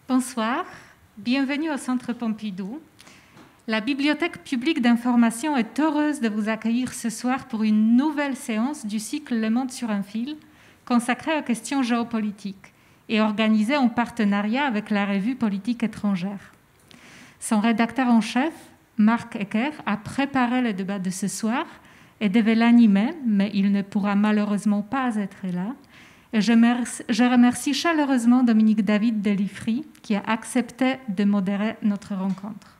Bonsoir, bienvenue au Centre Pompidou. La Bibliothèque publique d'information est heureuse de vous accueillir ce soir pour une nouvelle séance du cycle Le Monde sur un fil, consacrée aux questions géopolitiques et organisée en partenariat avec la revue Politique étrangère. Son rédacteur en chef, Marc Ecker, a préparé le débat de ce soir et devait l'animer, mais il ne pourra malheureusement pas être là. Et je remercie chaleureusement Dominique David de l'IFRI qui a accepté de modérer notre rencontre.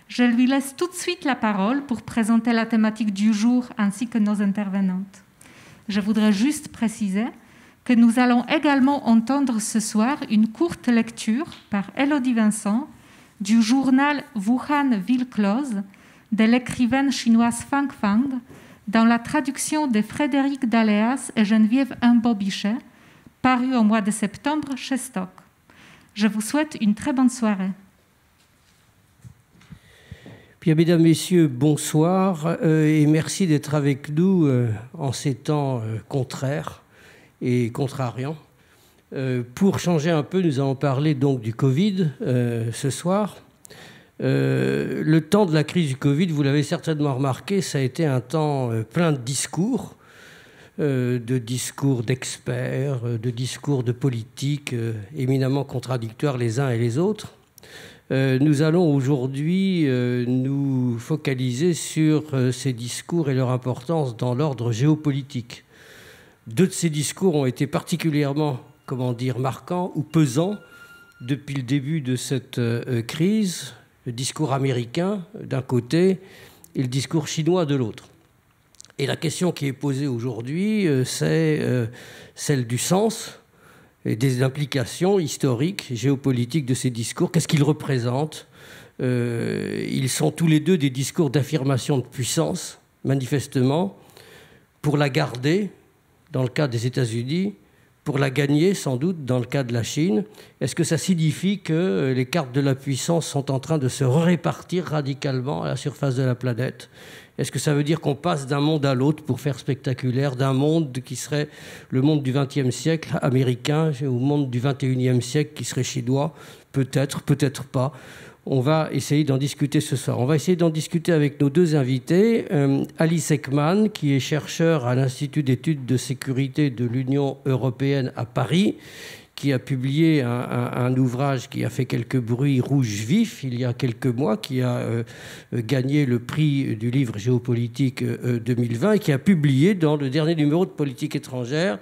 Je lui laisse tout de suite la parole pour présenter la thématique du jour ainsi que nos intervenantes. Je voudrais juste préciser que nous allons également entendre ce soir une courte lecture par Élodie Vincent du journal Wuhan Ville Close de l'écrivaine chinoise Fang Fang, dans la traduction de Frédéric Daléas et Geneviève Imbeau-Bichet, paru au mois de septembre chez Stock. Je vous souhaite une très bonne soirée. Bien, mesdames, messieurs, bonsoir et merci d'être avec nous en ces temps contraires et contrariants. Pour changer un peu, nous allons parler donc du Covid ce soir. Le temps de la crise du Covid, vous l'avez certainement remarqué, ça a été un temps plein de discours d'experts, de discours de politiques éminemment contradictoires les uns et les autres. Nous allons aujourd'hui nous focaliser sur ces discours et leur importance dans l'ordre géopolitique. Deux de ces discours ont été particulièrement, marquants ou pesants depuis le début de cette crise. Le discours américain d'un côté et le discours chinois de l'autre. Et la question qui est posée aujourd'hui, c'est celle du sens et des implications historiques, géopolitiques de ces discours. Qu'est-ce qu'ils représentent ? Ils sont tous les deux des discours d'affirmation de puissance, manifestement, pour la garder, dans le cas des États-Unis, pour la gagner, sans doute, dans le cas de la Chine. Est-ce que ça signifie que les cartes de la puissance sont en train de se répartir radicalement à la surface de la planète ? Est-ce que ça veut dire qu'on passe d'un monde à l'autre pour faire spectaculaire, d'un monde qui serait le monde du XXe siècle américain au monde du XXIe siècle qui serait chinois ? Peut-être, peut-être pas. On va essayer d'en discuter ce soir. On va essayer d'en discuter avec nos deux invités. Alice Ekman, qui est chercheur à l'Institut d'études de sécurité de l'Union européenne à Paris, qui a publié un ouvrage qui a fait quelques bruits rouges vifs il y a quelques mois, qui a gagné le prix du livre géopolitique 2020 et qui a publié dans le dernier numéro de Politique étrangère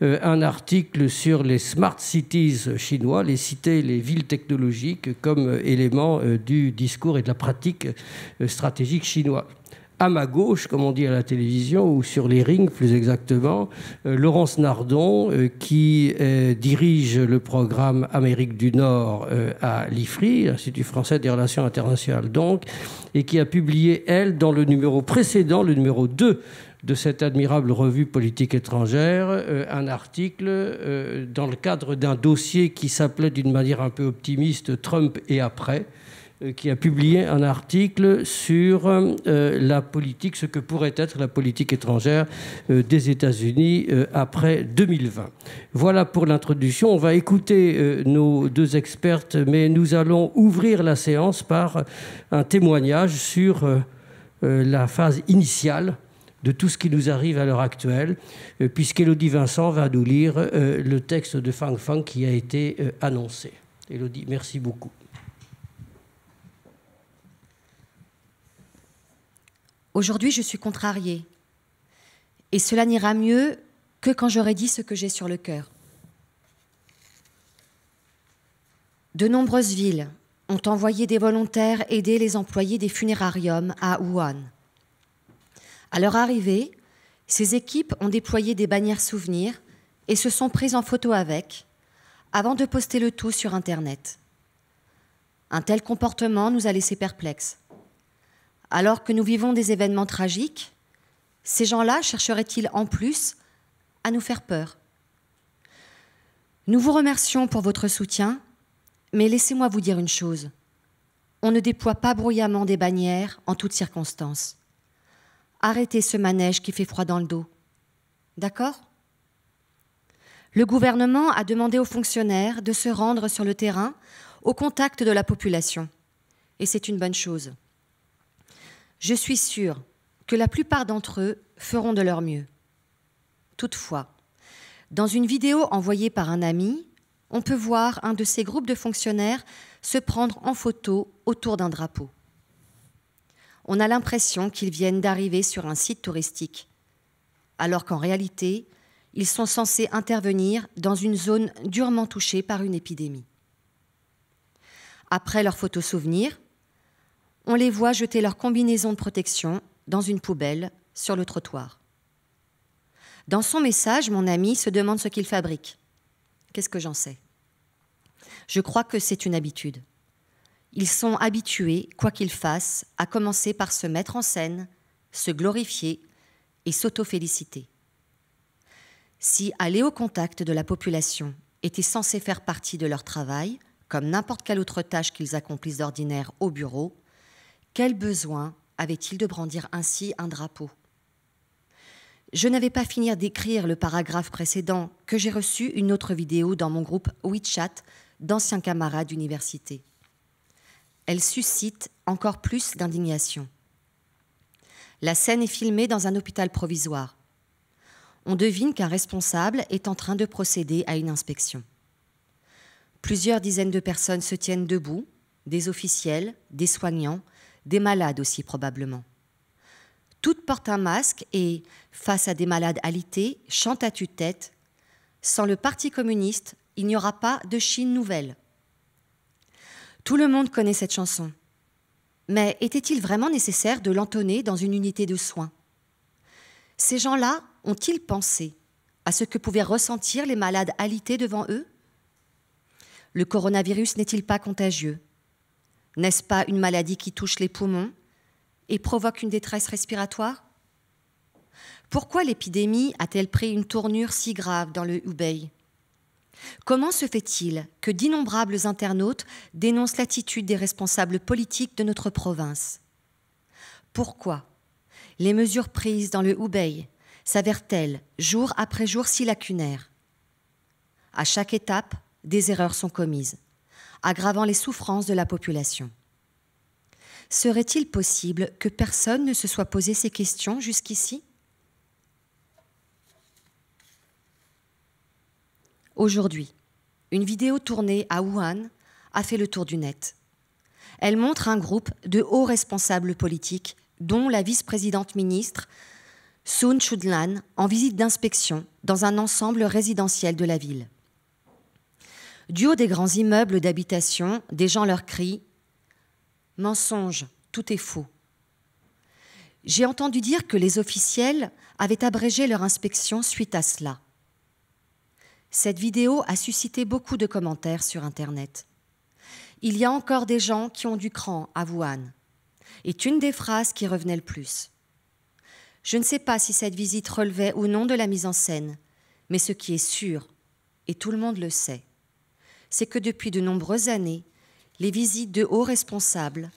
un article sur les smart cities chinois, les cités, les villes technologiques comme élément du discours et de la pratique stratégique chinoise. À ma gauche, comme on dit à la télévision, ou sur les rings plus exactement, Laurence Nardon, qui dirige le programme Amérique du Nord à l'IFRI, l'Institut français des relations internationales donc, et qui a publié, elle, dans le numéro précédent, le numéro 2 de cette admirable revue Politique étrangère, un article dans le cadre d'un dossier qui s'appelait d'une manière un peu optimiste « Trump et après », qui a publié un article sur la politique, ce que pourrait être la politique étrangère des États-Unis après 2020. Voilà pour l'introduction. On va écouter nos deux expertes, mais nous allons ouvrir la séance par un témoignage sur la phase initiale de tout ce qui nous arrive à l'heure actuelle, puisqu'Élodie Vincent va nous lire le texte de Fang Fang qui a été annoncé. Élodie, merci beaucoup. Aujourd'hui, je suis contrariée. Et cela n'ira mieux que quand j'aurai dit ce que j'ai sur le cœur. De nombreuses villes ont envoyé des volontaires aider les employés des funérariums à Wuhan. À leur arrivée, ces équipes ont déployé des bannières souvenirs et se sont prises en photo avec, avant de poster le tout sur Internet. Un tel comportement nous a laissés perplexes. Alors que nous vivons des événements tragiques, ces gens-là chercheraient-ils en plus à nous faire peur ? Nous vous remercions pour votre soutien, mais laissez-moi vous dire une chose. On ne déploie pas bruyamment des bannières en toutes circonstances. Arrêtez ce manège qui fait froid dans le dos. D'accord ? Le gouvernement a demandé aux fonctionnaires de se rendre sur le terrain au contact de la population. Et c'est une bonne chose. Je suis sûre que la plupart d'entre eux feront de leur mieux. Toutefois, dans une vidéo envoyée par un ami, on peut voir un de ces groupes de fonctionnaires se prendre en photo autour d'un drapeau. On a l'impression qu'ils viennent d'arriver sur un site touristique, alors qu'en réalité, ils sont censés intervenir dans une zone durement touchée par une épidémie. Après leur photo souvenir, on les voit jeter leur combinaison de protection dans une poubelle sur le trottoir. Dans son message, mon ami se demande ce qu'il fabrique. Qu'est-ce que j'en sais ? Je crois que c'est une habitude. Ils sont habitués, quoi qu'ils fassent, à commencer par se mettre en scène, se glorifier et s'auto-féliciter. Si aller au contact de la population était censé faire partie de leur travail, comme n'importe quelle autre tâche qu'ils accomplissent d'ordinaire au bureau, quel besoin avaient-ils de brandir ainsi un drapeau ? Je n'avais pas fini d'écrire le paragraphe précédent que j'ai reçu une autre vidéo dans mon groupe WeChat d'anciens camarades d'université. Elle suscite encore plus d'indignation. La scène est filmée dans un hôpital provisoire. On devine qu'un responsable est en train de procéder à une inspection. Plusieurs dizaines de personnes se tiennent debout, des officiels, des soignants, des malades aussi probablement. Toutes portent un masque et, face à des malades alités, chantent à tue-tête « Sans le Parti communiste, il n'y aura pas de Chine nouvelle ». Tout le monde connaît cette chanson. Mais était-il vraiment nécessaire de l'entonner dans une unité de soins ? Ces gens-là ont-ils pensé à ce que pouvaient ressentir les malades alités devant eux ? Le coronavirus n'est-il pas contagieux ? N'est-ce pas une maladie qui touche les poumons et provoque une détresse respiratoire ? Pourquoi l'épidémie a-t-elle pris une tournure si grave dans le Hubei ? Comment se fait-il que d'innombrables internautes dénoncent l'attitude des responsables politiques de notre province ? Pourquoi les mesures prises dans le Hubei s'avèrent-elles jour après jour si lacunaires ? À chaque étape, des erreurs sont commises, aggravant les souffrances de la population. Serait-il possible que personne ne se soit posé ces questions jusqu'ici ? Aujourd'hui, une vidéo tournée à Wuhan a fait le tour du net. Elle montre un groupe de hauts responsables politiques, dont la vice-présidente ministre Sun Chudlan, en visite d'inspection dans un ensemble résidentiel de la ville. Du haut des grands immeubles d'habitation, des gens leur crient « Mensonge, tout est faux ». J'ai entendu dire que les officiels avaient abrégé leur inspection suite à cela. Cette vidéo a suscité beaucoup de commentaires sur Internet. Il y a encore des gens qui ont du cran à Wuhan, est une des phrases qui revenait le plus. Je ne sais pas si cette visite relevait ou non de la mise en scène, mais ce qui est sûr, et tout le monde le sait, c'est que depuis de nombreuses années, les visites de hauts responsables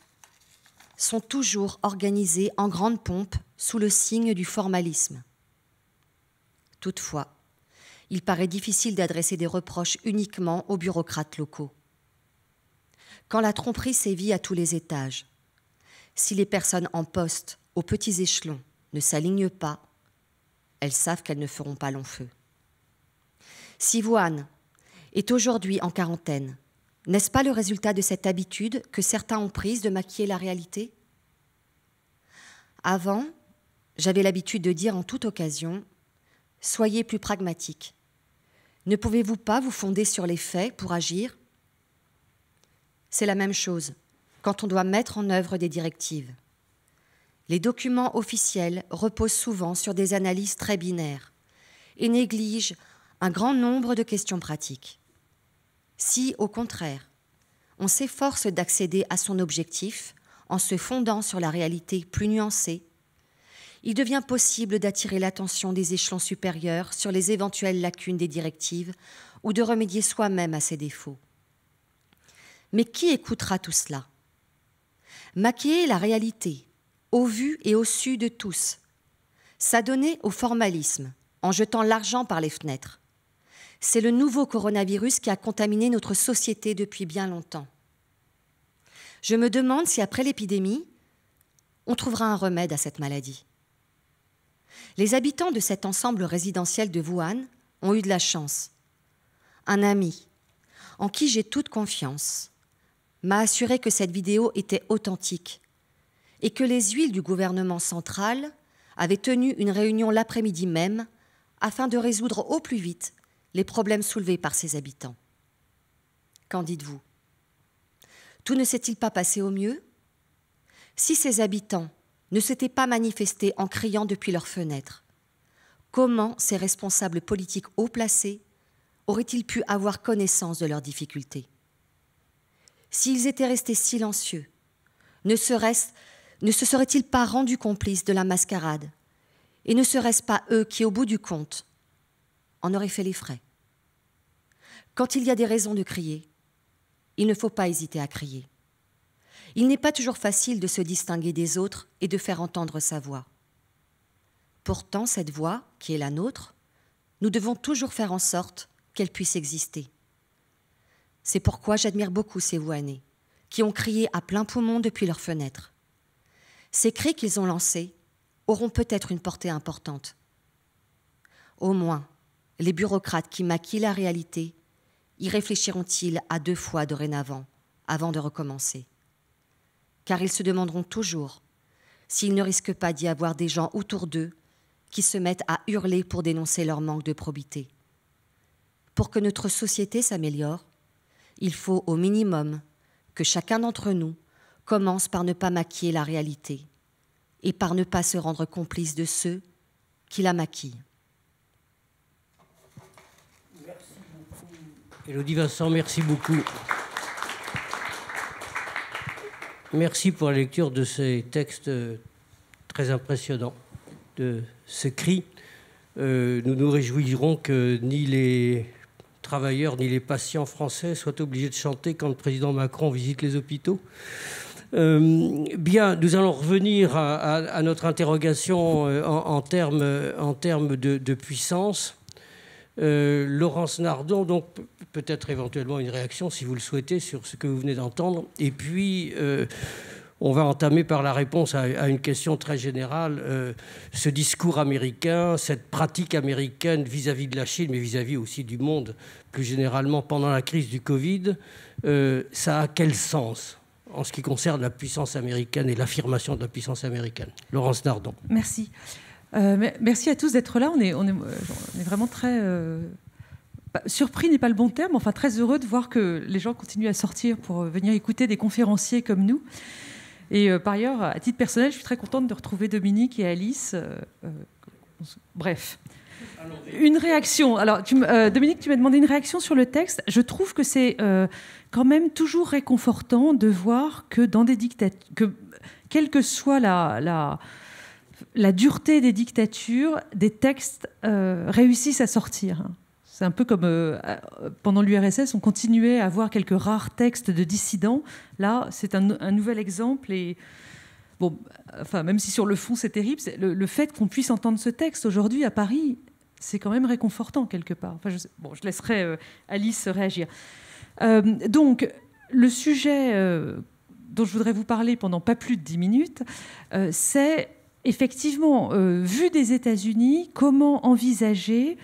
sont toujours organisées en grande pompe sous le signe du formalisme. Toutefois, il paraît difficile d'adresser des reproches uniquement aux bureaucrates locaux. Quand la tromperie sévit à tous les étages, si les personnes en poste aux petits échelons ne s'alignent pas, elles savent qu'elles ne feront pas long feu. Si Wuhan est aujourd'hui en quarantaine, n'est-ce pas le résultat de cette habitude que certains ont prise de maquiller la réalité ? Avant, j'avais l'habitude de dire en toute occasion « Soyez plus pragmatiques. Ne pouvez-vous pas vous fonder sur les faits pour agir ?» C'est la même chose quand on doit mettre en œuvre des directives. Les documents officiels reposent souvent sur des analyses très binaires et négligent un grand nombre de questions pratiques. Si, au contraire, on s'efforce d'accéder à son objectif en se fondant sur la réalité plus nuancée, il devient possible d'attirer l'attention des échelons supérieurs sur les éventuelles lacunes des directives ou de remédier soi-même à ses défauts. Mais qui écoutera tout cela ? Maquiller la réalité, au vu et au su de tous, s'adonner au formalisme en jetant l'argent par les fenêtres, C'est le nouveau coronavirus qui a contaminé notre société depuis bien longtemps. Je me demande si après l'épidémie, on trouvera un remède à cette maladie. Les habitants de cet ensemble résidentiel de Wuhan ont eu de la chance. Un ami, en qui j'ai toute confiance, m'a assuré que cette vidéo était authentique et que les huiles du gouvernement central avaient tenu une réunion l'après-midi même afin de résoudre au plus vite les problèmes soulevés par ses habitants. Qu'en dites-vous? Tout ne s'est-il pas passé au mieux? Si ces habitants ne s'étaient pas manifestés en criant depuis leurs fenêtres, comment ces responsables politiques haut placés auraient-ils pu avoir connaissance de leurs difficultés? S'ils étaient restés silencieux, ne se seraient-ils pas rendus complices de la mascarade? Et ne serait-ce pas eux qui, au bout du compte, en auraient fait les frais? Quand il y a des raisons de crier, il ne faut pas hésiter à crier. Il n'est pas toujours facile de se distinguer des autres et de faire entendre sa voix. Pourtant, cette voix, qui est la nôtre, nous devons toujours faire en sorte qu'elle puisse exister. C'est pourquoi j'admire beaucoup ces Wuhanais, qui ont crié à plein poumon depuis leurs fenêtres. Ces cris qu'ils ont lancés auront peut-être une portée importante. Au moins, les bureaucrates qui maquillent la réalité y réfléchiront-ils à 2 fois dorénavant, avant de recommencer? Car ils se demanderont toujours s'ils ne risquent pas d'y avoir des gens autour d'eux qui se mettent à hurler pour dénoncer leur manque de probité. Pour que notre société s'améliore, il faut au minimum que chacun d'entre nous commence par ne pas maquiller la réalité et par ne pas se rendre complice de ceux qui la maquillent. Merci beaucoup. Élodie Vincent, merci beaucoup. Merci pour la lecture de ces textes très impressionnants, de ce cri. Nous nous réjouirons que ni les travailleurs ni les patients français soient obligés de chanter quand le président Macron visite les hôpitaux. Bien, nous allons revenir à notre interrogation en termes de puissance. Laurence Nardon, donc peut-être éventuellement une réaction, si vous le souhaitez, sur ce que vous venez d'entendre. Et puis, on va entamer par la réponse à une question très générale. Ce discours américain, cette pratique américaine vis-à-vis de la Chine, mais vis-à-vis aussi du monde, plus généralement pendant la crise du Covid, ça a quel sens en ce qui concerne la puissance américaine et l'affirmation de la puissance américaine? Laurence Nardon. Merci. Merci à tous d'être là. On est vraiment très surpris, n'est pas le bon terme, enfin très heureux de voir que les gens continuent à sortir pour venir écouter des conférenciers comme nous. Et par ailleurs, à titre personnel, je suis très contente de retrouver Dominique et Alice. Bref. Une réaction. Alors, Dominique, tu m'as demandé une réaction sur le texte. Je trouve que c'est quand même toujours réconfortant de voir que dans des dictatures, quelle que soit la dureté des dictatures, des textes réussissent à sortir. C'est un peu comme pendant l'URSS, on continuait à avoir quelques rares textes de dissidents. Là, c'est un nouvel exemple. Et bon, enfin, même si sur le fond c'est terrible, le fait qu'on puisse entendre ce texte aujourd'hui à Paris, c'est quand même réconfortant quelque part. Enfin, je laisserai Alice réagir. Donc, le sujet dont je voudrais vous parler pendant pas plus de 10 minutes, c'est effectivement, vu des États-Unis, comment envisager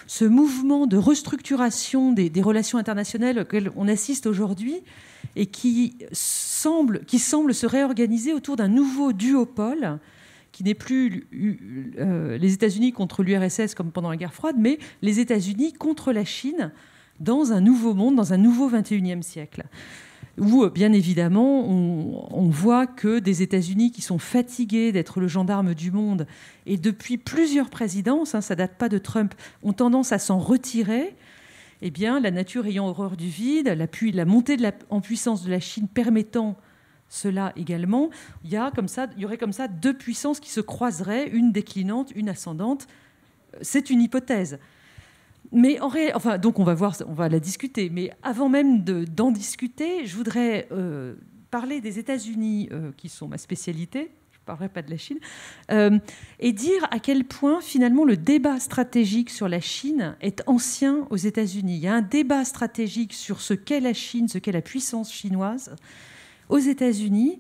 ce mouvement de restructuration des relations internationales auxquelles on assiste aujourd'hui et qui semble se réorganiser autour d'un nouveau duopole qui n'est plus les États-Unis contre l'URSS comme pendant la guerre froide, mais les États-Unis contre la Chine dans un nouveau monde, dans un nouveau 21e siècle. Où, bien évidemment, on voit que des États-Unis qui sont fatigués d'être le gendarme du monde, et depuis plusieurs présidences, ça ne date pas de Trump, ont tendance à s'en retirer. Eh bien, la nature ayant horreur du vide, la montée en puissance de la Chine permettant cela également, il y aurait comme ça 2 puissances qui se croiseraient, une déclinante, une ascendante. C'est une hypothèse. Mais donc on va la discuter. Mais avant même d'en discuter, je voudrais parler des États-Unis, qui sont ma spécialité. Je ne parlerai pas de la Chine, et dire à quel point finalement le débat stratégique sur la Chine est ancien aux États-Unis. Il y a un débat stratégique sur ce qu'est la Chine, ce qu'est la puissance chinoise aux États-Unis,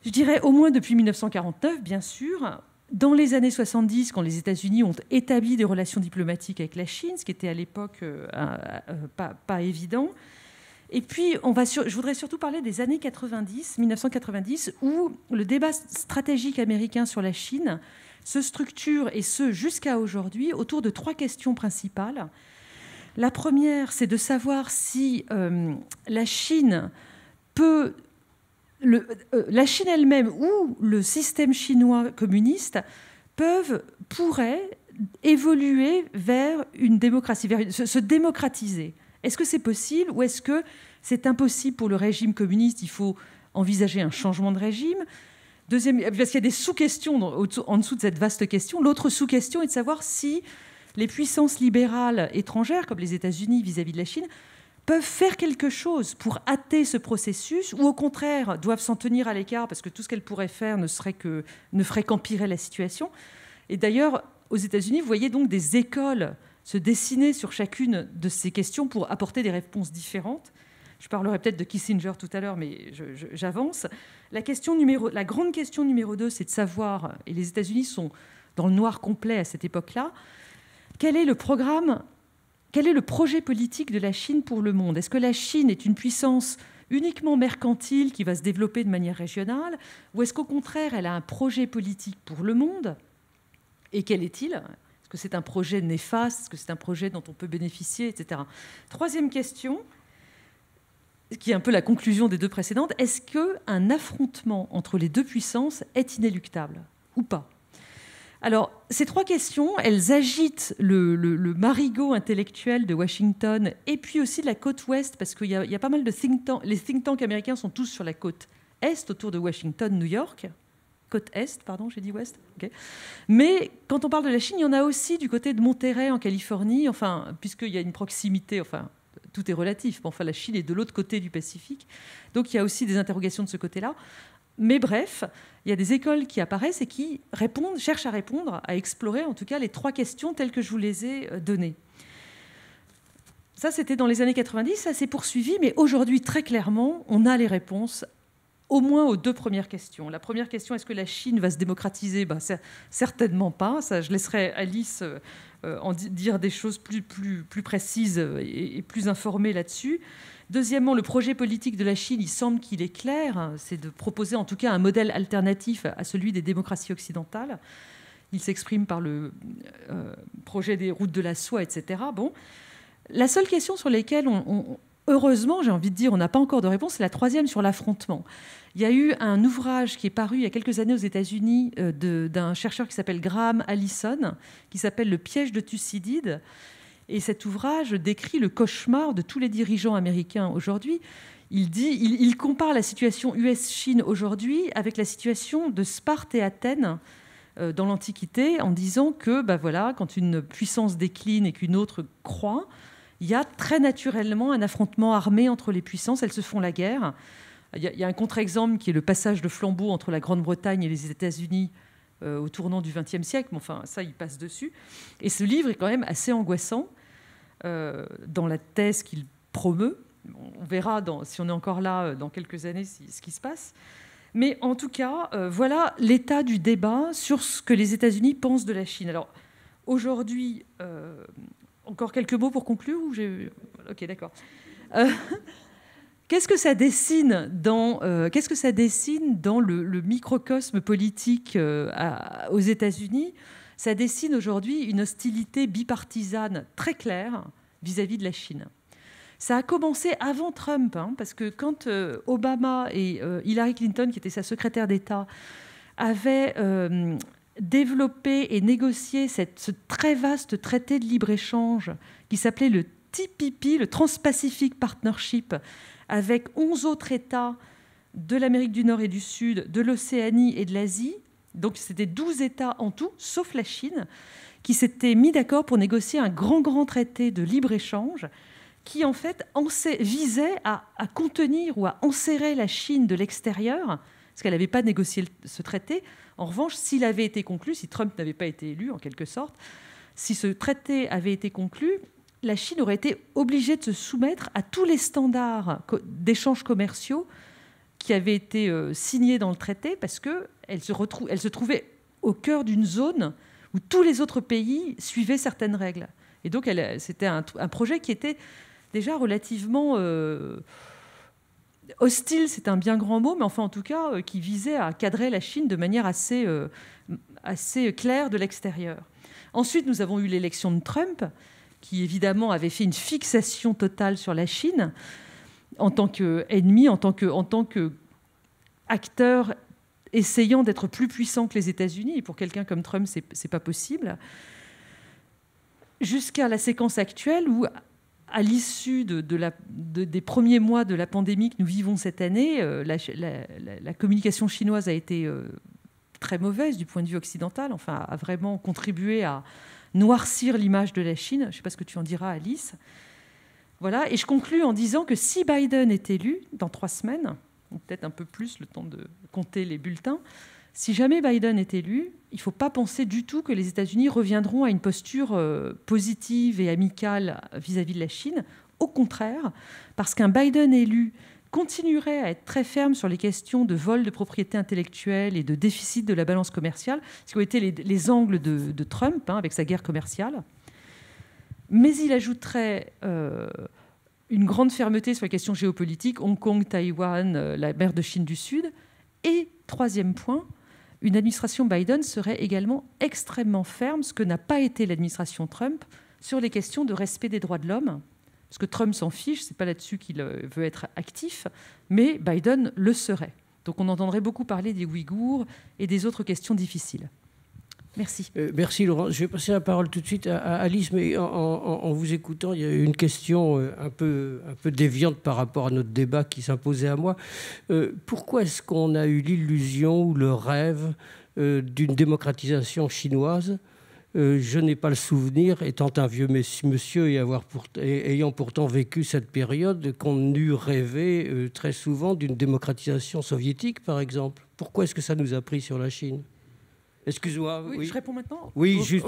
je dirais au moins depuis 1949, bien sûr. Dans les années 70, quand les États-Unis ont établi des relations diplomatiques avec la Chine, ce qui était à l'époque pas évident. Et puis, je voudrais surtout parler des années 1990, où le débat stratégique américain sur la Chine se structure, et ce jusqu'à aujourd'hui, autour de 3 questions principales. La première, c'est de savoir si la Chine peut... la Chine elle-même ou le système chinois communiste pourraient évoluer vers une démocratie, se démocratiser. Est-ce que c'est possible ou est-ce que c'est impossible pour le régime communiste? Il faut envisager un changement de régime. Deuxième, parce qu'il y a des sous-questions en dessous de cette vaste question. L'autre sous-question est de savoir si les puissances libérales étrangères, comme les États-Unis vis-à-vis de la Chine, peuvent faire quelque chose pour hâter ce processus ou au contraire doivent s'en tenir à l'écart parce que tout ce qu'elles pourraient faire ne ferait qu'empirer la situation. Et d'ailleurs, aux États-Unis, vous voyez donc des écoles se dessiner sur chacune de ces questions pour apporter des réponses différentes. Je parlerai peut-être de Kissinger tout à l'heure, mais j'avance. La grande question numéro 2, c'est de savoir, et les États-Unis sont dans le noir complet à cette époque-là, quel est le projet politique de la Chine pour le monde? Est-ce que la Chine est une puissance uniquement mercantile qui va se développer de manière régionale? Ou est-ce qu'au contraire, elle a un projet politique pour le monde? Et quel est-il? Est-ce que c'est un projet néfaste? Est-ce que c'est un projet dont on peut bénéficier, etc. Troisième question, qui est un peu la conclusion des 2 précédentes, est-ce qu'un affrontement entre les 2 puissances est inéluctable ou pas? Alors, ces 3 questions, elles agitent le marigot intellectuel de Washington et puis aussi de la côte ouest, parce qu'il y a pas mal de think tanks. Les think tanks américains sont tous sur la côte est, autour de Washington, New York. Côte est, pardon, j'ai dit ouest. Okay. Mais quand on parle de la Chine, il y en a aussi du côté de Monterey, en Californie, enfin, puisqu'il y a une proximité, enfin, tout est relatif. Enfin, la Chine est de l'autre côté du Pacifique. Donc, il y a aussi des interrogations de ce côté-là. Mais bref, il y a des écoles qui apparaissent et qui cherchent à répondre, à explorer en tout cas les 3 questions telles que je vous les ai données. Ça, c'était dans les années 90, ça s'est poursuivi, mais aujourd'hui, très clairement, on a les réponses au moins aux 2 premières questions. La première question, est-ce que la Chine va se démocratiser? Certainement pas. Ça, je laisserai Alice en dire des choses plus précises et plus informées là-dessus. Deuxièmement, le projet politique de la Chine, il semble qu'il est clair, c'est de proposer en tout cas un modèle alternatif à celui des démocraties occidentales. Il s'exprime par le projet des routes de la soie, etc. Bon. La seule question sur laquelle, heureusement, j'ai envie de dire, on n'a pas encore de réponse, c'est la 3e sur l'affrontement. Il y a eu un ouvrage qui est paru il y a quelques années aux États-Unis d'un chercheur qui s'appelle Graham Allison, qui s'appelle « Le piège de Thucydide ». Et cet ouvrage décrit le cauchemar de tous les dirigeants américains aujourd'hui. Il compare la situation US-Chine aujourd'hui avec la situation de Sparte et Athènes dans l'Antiquité, en disant que quand une puissance décline et qu'une autre croît, il y a très naturellement un affrontement armé entre les puissances. Elles se font la guerre. Il y a un contre-exemple qui est le passage de flambeau entre la Grande-Bretagne et les États-Unis au tournant du XXe siècle, mais enfin, ça, il passe dessus. Et ce livre est quand même assez angoissant dans la thèse qu'il promeut. On verra, si on est encore là dans quelques années, ce qui se passe. Mais en tout cas, voilà l'état du débat sur ce que les États-Unis pensent de la Chine. Alors, aujourd'hui, encore quelques mots pour conclure ou Ok, d'accord. Qu'est-ce que ça dessine dans le microcosme politique aux États-Unis? Ça dessine aujourd'hui une hostilité bipartisane très claire vis-à-vis de la Chine. Ça a commencé avant Trump, parce que quand Obama et Hillary Clinton, qui était sa secrétaire d'État, avaient développé et négocié ce très vaste traité de libre-échange qui s'appelait le TPP, le Trans-Pacific Partnership, avec 11 autres États de l'Amérique du Nord et du Sud, de l'Océanie et de l'Asie. Donc c'était 12 États en tout, sauf la Chine, qui s'étaient mis d'accord pour négocier un grand traité de libre-échange qui, en fait, visait à contenir ou à enserrer la Chine de l'extérieur parce qu'elle n'avait pas négocié ce traité. En revanche, s'il avait été conclu, si Trump n'avait pas été élu, en quelque sorte, si ce traité avait été conclu, la Chine aurait été obligée de se soumettre à tous les standards d'échanges commerciaux qui avaient été signés dans le traité, parce qu'elle se trouvait au cœur d'une zone où tous les autres pays suivaient certaines règles. Et donc, c'était un projet qui était déjà relativement hostile, c'est un bien grand mot, mais enfin, en tout cas, qui visait à cadrer la Chine de manière assez claire de l'extérieur. Ensuite, nous avons eu l'élection de Trump, qui évidemment avait fait une fixation totale sur la Chine en tant qu'ennemi, en tant qu'acteur essayant d'être plus puissant que les États-Unis. Et pour quelqu'un comme Trump, c'est pas possible. Jusqu'à la séquence actuelle où, à l'issue des premiers mois de la pandémie que nous vivons cette année, la communication chinoise a été très mauvaise du point de vue occidental, enfin, a vraiment contribué à noircir l'image de la Chine. Je ne sais pas ce que tu en diras, Alice. Voilà. Et je conclus en disant que si Biden est élu dans 3 semaines, ou peut-être un peu plus, le temps de compter les bulletins, si jamais Biden est élu, il ne faut pas penser du tout que les États-Unis reviendront à une posture positive et amicale vis-à-vis de la Chine. Au contraire, parce qu'un Biden élu continuerait à être très ferme sur les questions de vol de propriété intellectuelle et de déficit de la balance commerciale, ce qui ont été les angles de Trump, avec sa guerre commerciale. Mais il ajouterait une grande fermeté sur les questions géopolitiques, Hong Kong, Taïwan, la mer de Chine du Sud. Et, 3e point, une administration Biden serait également extrêmement ferme, ce que n'a pas été l'administration Trump, sur les questions de respect des droits de l'homme. Parce que Trump s'en fiche, ce n'est pas là-dessus qu'il veut être actif, mais Biden le serait. Donc on entendrait beaucoup parler des Ouïghours et des autres questions difficiles. Merci. Merci Laurent. Je vais passer la parole tout de suite à Alice, mais en vous écoutant, il y a une question un peu déviante par rapport à notre débat qui s'imposait à moi. Pourquoi est-ce qu'on a eu l'illusion ou le rêve d'une démocratisation chinoise ? Je n'ai pas le souvenir, étant un vieux monsieur et ayant pourtant vécu cette période, qu'on eût rêvé très souvent d'une démocratisation soviétique, par exemple. Pourquoi est-ce que ça nous a pris sur la Chine ? Excuse-moi. Oui, je réponds maintenant. Oui, juste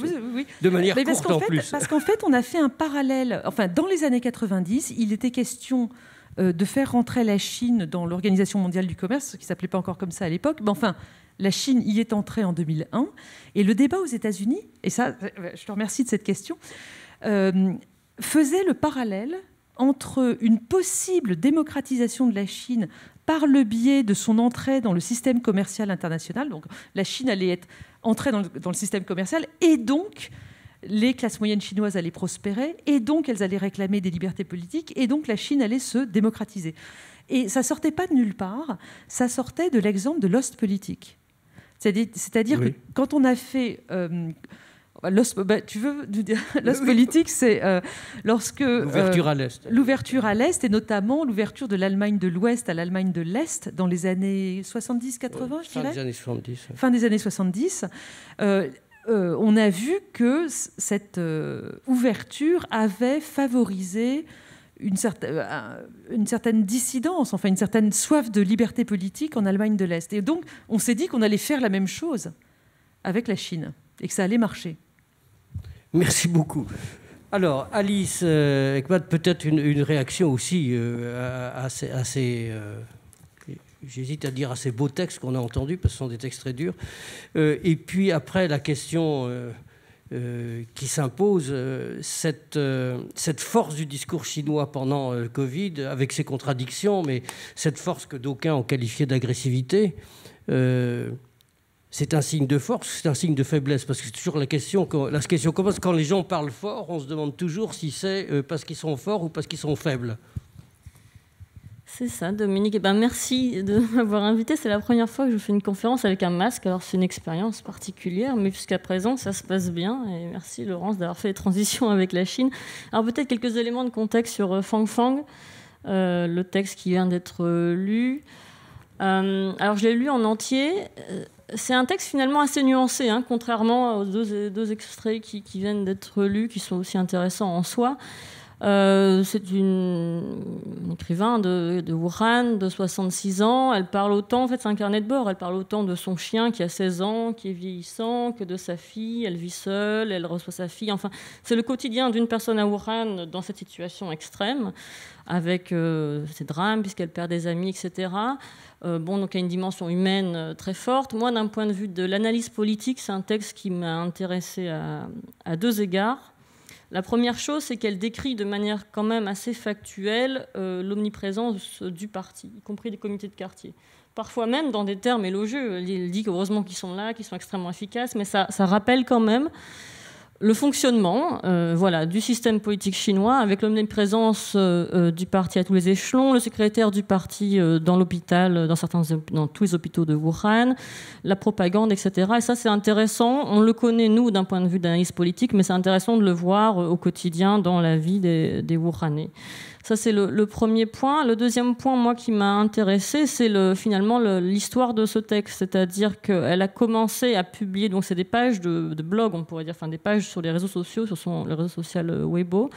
de manière courte en plus. Parce qu'en fait, on a fait un parallèle. Enfin, dans les années 90, il était question de faire rentrer la Chine dans l'Organisation mondiale du commerce, qui ne s'appelait pas encore comme ça à l'époque. Mais enfin, la Chine y est entrée en 2001. Et le débat aux États-Unis, et ça, je te remercie de cette question, faisait le parallèle entre une possible démocratisation de la Chine par le biais de son entrée dans le système commercial international. Donc la Chine allait entrer dans le système commercial, et donc les classes moyennes chinoises allaient prospérer, et donc elles allaient réclamer des libertés politiques, et donc la Chine allait se démocratiser. Et ça sortait pas de nulle part, ça sortait de l'exemple de l'Ostpolitik. C'est-à-dire que quand on a fait... tu veux nous dire l'Ostpolitik, c'est lorsque... L'ouverture à l'Est. L'ouverture à l'Est, et notamment l'ouverture de l'Allemagne de l'Ouest à l'Allemagne de l'Est, dans les années 70-80, je dirais. Fin des années 70. Fin des années 70. On a vu que cette ouverture avait favorisé une certaine dissidence, enfin une certaine soif de liberté politique en Allemagne de l'Est. Et donc, on s'est dit qu'on allait faire la même chose avec la Chine et que ça allait marcher. Merci beaucoup. Alors, Alice Ekman, peut-être une réaction aussi à ces j'hésite à dire à ces beaux textes qu'on a entendus, parce que ce sont des textes très durs. Et puis après, la question qui s'impose, cette force du discours chinois pendant le Covid, avec ses contradictions, mais cette force que d'aucuns ont qualifiée d'agressivité, c'est un signe de force, c'est un signe de faiblesse, parce que c'est toujours la question commence quand les gens parlent fort, on se demande toujours si c'est parce qu'ils sont forts ou parce qu'ils sont faibles. C'est ça, Dominique. Eh ben, merci de m'avoir invité. C'est la première fois que je fais une conférence avec un masque. Alors, c'est une expérience particulière, mais jusqu'à présent, ça se passe bien. Et merci, Laurence, d'avoir fait les transitions avec la Chine. Alors, peut-être quelques éléments de contexte sur Fang Fang, le texte qui vient d'être lu. Alors, je l'ai lu en entier. C'est un texte finalement assez nuancé, contrairement aux deux extraits qui viennent d'être lus, qui sont aussi intéressants en soi. C'est une écrivain de Wuhan, de 66 ans. Elle parle autant, en fait c'est un carnet de bord, elle parle autant de son chien qui a 16 ans, qui est vieillissant, que de sa fille. Elle vit seule, elle reçoit sa fille. Enfin, c'est le quotidien d'une personne à Wuhan dans cette situation extrême, avec ses drames, puisqu'elle perd des amis, etc. Donc il y a une dimension humaine très forte. Moi, d'un point de vue de l'analyse politique, c'est un texte qui m'a intéressée à deux égards. La première chose, c'est qu'elle décrit de manière quand même assez factuelle l'omniprésence du parti, y compris des comités de quartier. Parfois même dans des termes élogieux. Elle dit qu'heureusement qu'ils sont là, qu'ils sont extrêmement efficaces, mais ça rappelle quand même le fonctionnement du système politique chinois, avec l'omniprésence du parti à tous les échelons, le secrétaire du parti dans l'hôpital, dans tous les hôpitaux de Wuhan, la propagande, etc. Et ça, c'est intéressant. On le connaît, nous, d'un point de vue d'analyse politique, mais c'est intéressant de le voir au quotidien dans la vie des Wuhanais. Ça, c'est le premier point. Le deuxième point, moi, qui m'a intéressé, c'est finalement l'histoire de ce texte. C'est-à-dire qu'elle a commencé à publier, donc c'est des pages de blog, on pourrait dire, enfin des pages sur les réseaux sociaux, sur le réseau social Weibo.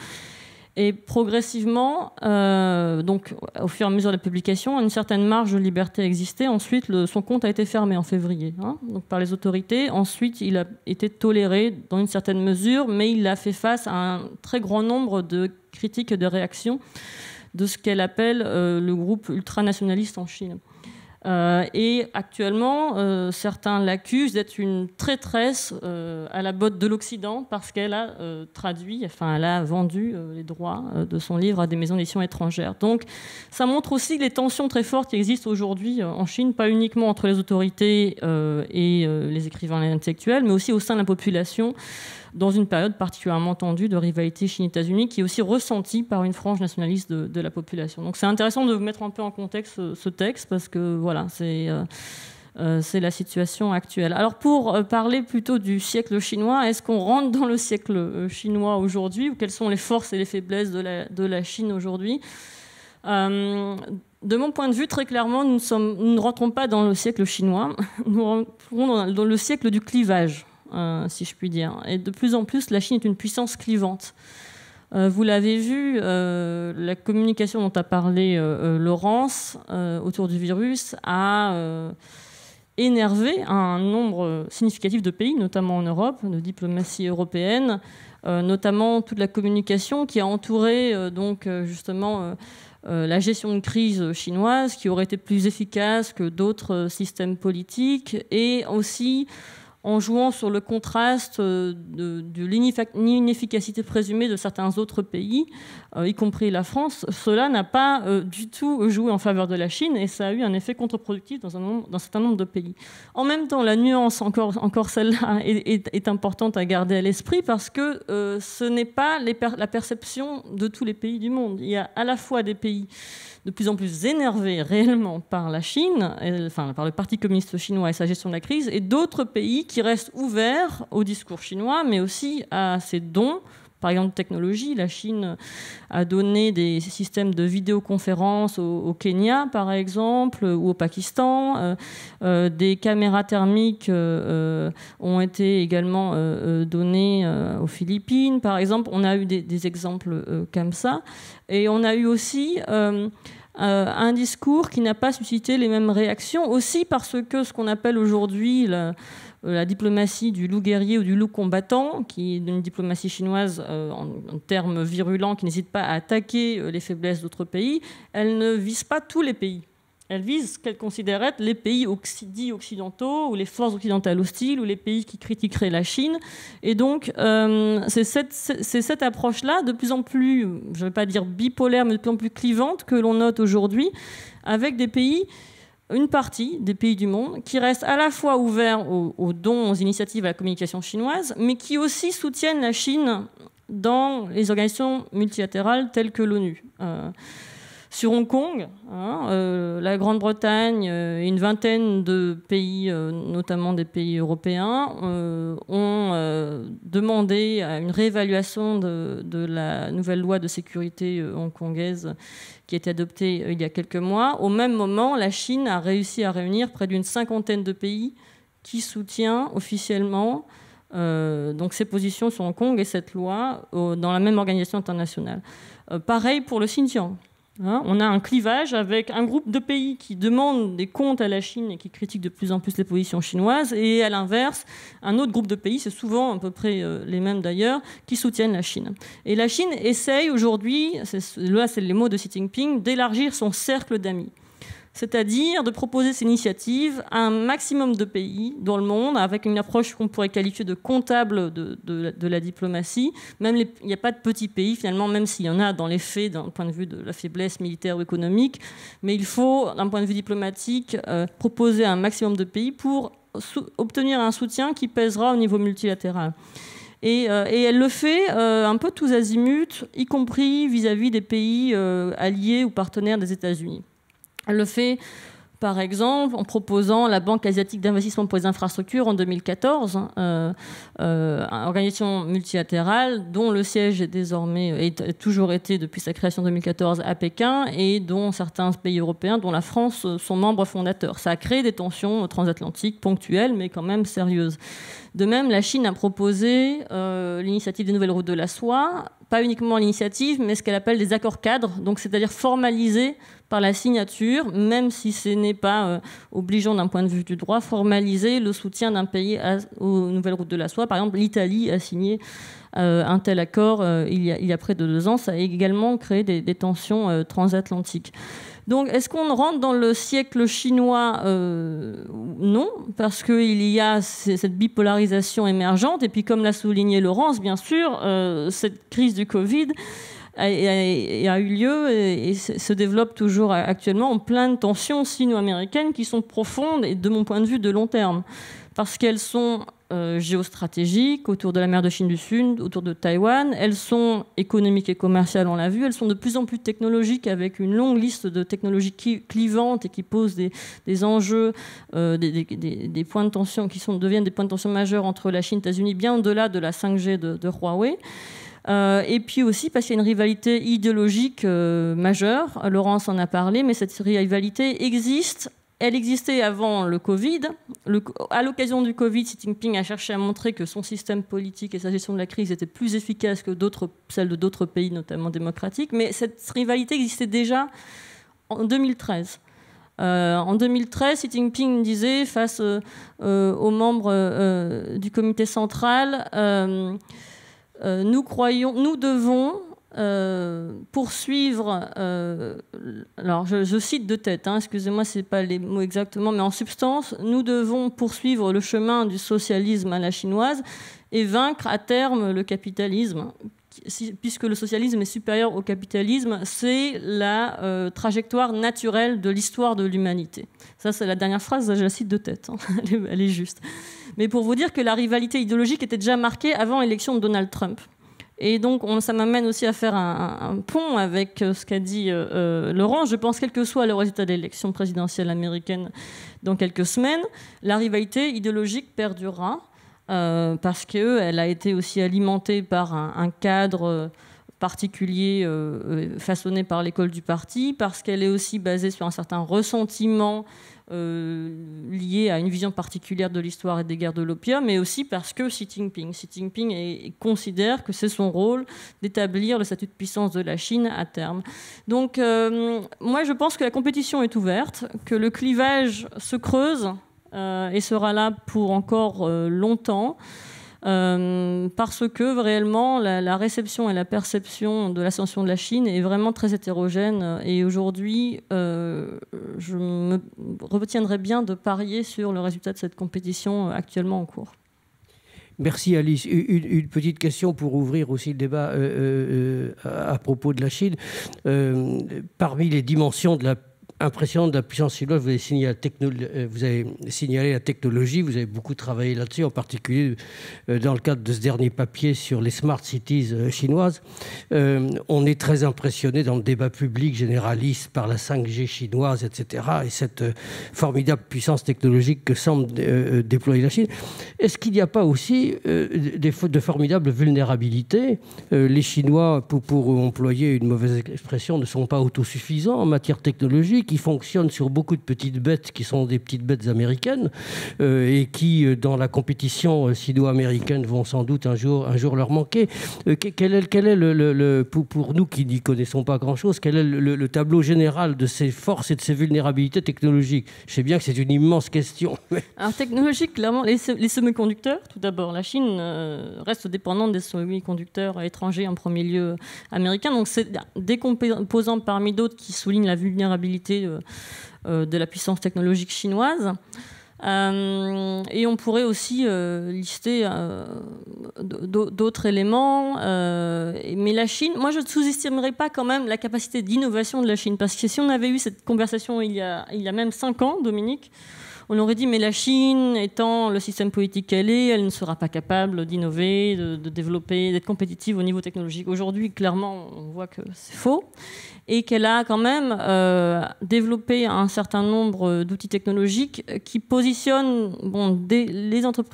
Et progressivement, donc au fur et à mesure de la publication, une certaine marge de liberté existait. Ensuite, son compte a été fermé en février, donc par les autorités. Ensuite, il a été toléré dans une certaine mesure, mais il a fait face à un très grand nombre de critiques et de réactions de ce qu'elle appelle le groupe ultranationaliste en Chine. Et actuellement, certains l'accusent d'être une traîtresse à la botte de l'Occident parce qu'elle a elle a vendu les droits de son livre à des maisons d'édition étrangères. Donc, ça montre aussi les tensions très fortes qui existent aujourd'hui en Chine, pas uniquement entre les autorités et les écrivains et les intellectuels, mais aussi au sein de la population, dans une période particulièrement tendue de rivalité Chine-États-Unis, qui est aussi ressentie par une frange nationaliste de la population. Donc c'est intéressant de mettre un peu en contexte ce texte, parce que voilà, c'est la situation actuelle. Alors pour parler plutôt du siècle chinois, est-ce qu'on rentre dans le siècle chinois aujourd'hui, ou quelles sont les forces et les faiblesses de la Chine aujourd'hui ? De mon point de vue, très clairement, nous ne rentrons pas dans le siècle chinois, nous rentrons dans le siècle du clivage. Si je puis dire. Et de plus en plus, la Chine est une puissance clivante. Vous l'avez vu, la communication dont a parlé Laurence autour du virus a énervé un nombre significatif de pays, notamment en Europe, de diplomatie européenne, notamment toute la communication qui a entouré justement la gestion de crise chinoise, qui aurait été plus efficace que d'autres systèmes politiques, et aussi en jouant sur le contraste de l'inefficacité présumée de certains autres pays, y compris la France. Cela n'a pas du tout joué en faveur de la Chine, et ça a eu un effet contre-productif dans un certain nombre de pays. En même temps, la nuance, encore celle-là, est importante à garder à l'esprit, parce que ce n'est pas la perception de tous les pays du monde. Il y a à la fois des pays de plus en plus énervés réellement par la Chine, par le Parti communiste chinois et sa gestion de la crise, et d'autres pays qui restent ouverts au discours chinois, mais aussi à ses dons. Par exemple, technologie, la Chine a donné des systèmes de vidéoconférence au Kenya, par exemple, ou au Pakistan. Des caméras thermiques ont été également données aux Philippines, par exemple. On a eu des exemples comme ça. Et on a eu aussi un discours qui n'a pas suscité les mêmes réactions, aussi parce que ce qu'on appelle aujourd'hui la diplomatie du loup guerrier ou du loup combattant, qui est une diplomatie chinoise en termes virulents, qui n'hésite pas à attaquer les faiblesses d'autres pays, elle ne vise pas tous les pays. Elle vise ce qu'elle considère être les pays dits occidentaux, ou les forces occidentales hostiles, ou les pays qui critiqueraient la Chine. Et donc, c'est cette approche-là, de plus en plus, je ne vais pas dire bipolaire, mais de plus en plus clivante, que l'on note aujourd'hui, avec des pays, une partie des pays du monde, qui restent à la fois ouverts aux dons, aux initiatives, à la communication chinoise, mais qui aussi soutiennent la Chine dans les organisations multilatérales telles que l'ONU. Sur Hong Kong, la Grande-Bretagne et une vingtaine de pays, notamment des pays européens, ont demandé une réévaluation de la nouvelle loi de sécurité hongkongaise qui a été adoptée il y a quelques mois. Au même moment, la Chine a réussi à réunir près d'une 50aine de pays qui soutient officiellement donc ses positions sur Hong Kong et cette loi dans la même organisation internationale. Pareil pour le Xinjiang. On a un clivage avec un groupe de pays qui demandent des comptes à la Chine et qui critiquent de plus en plus les positions chinoises, et à l'inverse, un autre groupe de pays, c'est souvent à peu près les mêmes d'ailleurs, qui soutiennent la Chine. Et la Chine essaye aujourd'hui, là c'est les mots de Xi Jinping, d'élargir son cercle d'amis. C'est-à-dire de proposer ces initiatives à un maximum de pays dans le monde, avec une approche qu'on pourrait qualifier de comptable de la diplomatie. Même il n'y a pas de petits pays, finalement, même s'il y en a dans les faits, d'un point de vue de la faiblesse militaire ou économique. Mais il faut, d'un point de vue diplomatique, proposer à un maximum de pays pour obtenir un soutien qui pèsera au niveau multilatéral. Et elle le fait un peu tous azimuts, y compris vis-à-vis des pays alliés ou partenaires des États-Unis. Elle le fait, par exemple, en proposant la Banque asiatique d'investissement pour les infrastructures en 2014, une organisation multilatérale dont le siège est désormais, a toujours été depuis sa création en 2014 à Pékin, et dont certains pays européens, dont la France, sont membres fondateurs. Ça a créé des tensions transatlantiques ponctuelles, mais quand même sérieuses. De même, la Chine a proposé l'initiative des nouvelles routes de la soie, pas uniquement l'initiative, mais ce qu'elle appelle des accords cadres, donc c'est-à-dire formalisés par la signature, même si ce n'est pas obligeant d'un point de vue du droit, formaliser le soutien d'un pays aux nouvelles routes de la soie. Par exemple, l'Italie a signé un tel accord il y a près de 2 ans. Ça a également créé des tensions transatlantiques. Donc, est-ce qu'on rentre dans le siècle chinois ? Non, parce qu'il y a cette bipolarisation émergente. Et puis, comme l'a souligné Laurence, bien sûr, cette crise du Covid a eu lieu et se développe toujours actuellement en plein de tensions sino-américaines qui sont profondes et, de mon point de vue, de long terme. Parce qu'elles sont géostratégiques, autour de la mer de Chine du Sud, autour de Taïwan. Elles sont économiques et commerciales, on l'a vu. Elles sont de plus en plus technologiques, avec une longue liste de technologies clivantes et qui posent des enjeux, des points de tension qui deviennent des points de tension majeurs entre la Chine et les États-Unis, bien au-delà de la 5G de Huawei. Et puis aussi parce qu'il y a une rivalité idéologique majeure. Laurence en a parlé, mais cette rivalité existe. Elle existait avant le Covid. À l'occasion du Covid, Xi Jinping a cherché à montrer que son système politique et sa gestion de la crise étaient plus efficaces que celles de d'autres pays, notamment démocratiques. Mais cette rivalité existait déjà en 2013. En 2013, Xi Jinping disait face aux membres du comité central, nous devons poursuivre, alors je cite de tête, excusez-moi, ce n'est pas les mots exactement, mais en substance, nous devons poursuivre le chemin du socialisme à la chinoise et vaincre à terme le capitalisme, puisque le socialisme est supérieur au capitalisme, c'est la trajectoire naturelle de l'histoire de l'humanité. Ça, c'est la dernière phrase, je la cite de tête, elle est juste. Mais pour vous dire que la rivalité idéologique était déjà marquée avant l'élection de Donald Trump. Et donc, ça m'amène aussi à faire un pont avec ce qu'a dit Laurent. Je pense, quel que soit le résultat de l'élection présidentielle américaine dans quelques semaines, la rivalité idéologique perdurera parce qu'elle a été aussi alimentée par un cadre particulier façonné par l'école du parti, parce qu'elle est aussi basée sur un certain ressentiment lié à une vision particulière de l'histoire et des guerres de l'opium, mais aussi parce que Xi Jinping considère que c'est son rôle d'établir le statut de puissance de la Chine à terme. Donc, moi, je pense que la compétition est ouverte, que le clivage se creuse et sera là pour encore longtemps. Parce que réellement la réception et la perception de l'ascension de la Chine est vraiment très hétérogène, et aujourd'hui je me retiendrai bien de parier sur le résultat de cette compétition actuellement en cours. Merci Alice. Une petite question pour ouvrir aussi le débat à propos de la Chine. Parmi les dimensions de la impressionnante de la puissance chinoise, vous avez signalé la technologie, vous avez beaucoup travaillé là-dessus, en particulier dans le cadre de ce dernier papier sur les smart cities chinoises. On est très impressionné dans le débat public généraliste par la 5G chinoise, etc., et cette formidable puissance technologique que semble déployer la Chine. Est-ce qu'il n'y a pas aussi de formidables vulnérabilités ? Les Chinois, pour employer une mauvaise expression, ne sont pas autosuffisants en matière technologique. qui fonctionne sur beaucoup de petites bêtes qui sont des petites bêtes américaines et qui, dans la compétition sino-américaine, vont sans doute un jour leur manquer. Quel est pour nous qui n'y connaissons pas grand-chose, quel est le tableau général de ces forces et de ces vulnérabilités technologiques? Je sais bien que c'est une immense question. Alors technologique, clairement, les semi-conducteurs, tout d'abord, la Chine reste dépendante des semi-conducteurs étrangers, en premier lieu américains. Donc c'est des composants parmi d'autres qui soulignent la vulnérabilité de la puissance technologique chinoise. Et on pourrait aussi lister d'autres éléments. Mais la Chine, moi je ne sous-estimerais pas quand même la capacité d'innovation de la Chine. Parce que si on avait eu cette conversation il y a même 5 ans, Dominique, on aurait dit, mais la Chine, étant le système politique qu'elle est, elle ne sera pas capable d'innover, de développer, d'être compétitive au niveau technologique. Aujourd'hui, clairement, on voit que c'est faux. Et qu'elle a quand même développé un certain nombre d'outils technologiques qui positionnent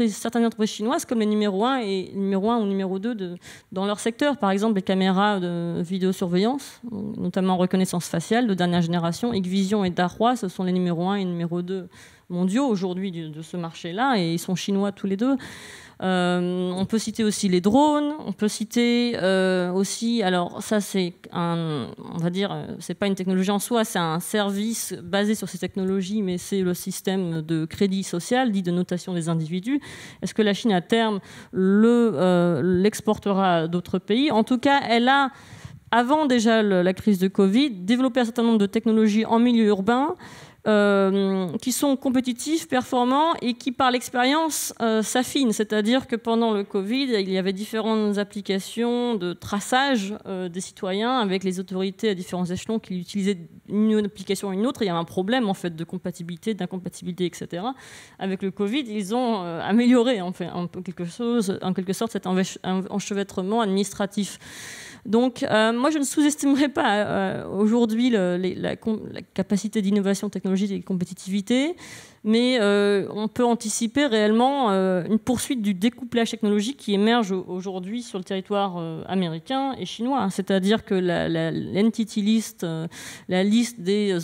certaines entreprises chinoises comme les numéro 1 ou numéro 2 dans leur secteur. Par exemple, les caméras de vidéosurveillance, notamment reconnaissance faciale de dernière génération, Hikvision et Dahua, ce sont les numéro 1 et numéro 2 mondiaux aujourd'hui de ce marché-là, et ils sont chinois tous les deux. On peut citer aussi les drones, on peut citer aussi, alors ça c'est on va dire, c'est pas une technologie en soi, c'est un service basé sur ces technologies, mais c'est le système de crédit social, dit de notation des individus. Est-ce que la Chine à terme l'exportera à d'autres pays? En tout cas, elle a, avant déjà la crise de Covid, développé un certain nombre de technologies en milieu urbain, qui sont compétitifs, performants et qui, par l'expérience, s'affinent. C'est-à-dire que pendant le Covid, il y avait différentes applications de traçage des citoyens avec les autorités à différents échelons qui utilisaient une application ou une autre. Et il y avait un problème en fait, de compatibilité, d'incompatibilité, etc. Avec le Covid, ils ont amélioré en quelque sorte cet enchevêtrement administratif. Donc, moi, je ne sous-estimerai pas aujourd'hui la capacité d'innovation technologique et de compétitivité, mais on peut anticiper réellement une poursuite du découplage technologique qui émerge aujourd'hui sur le territoire américain et chinois. C'est-à-dire que l'entity list, la liste des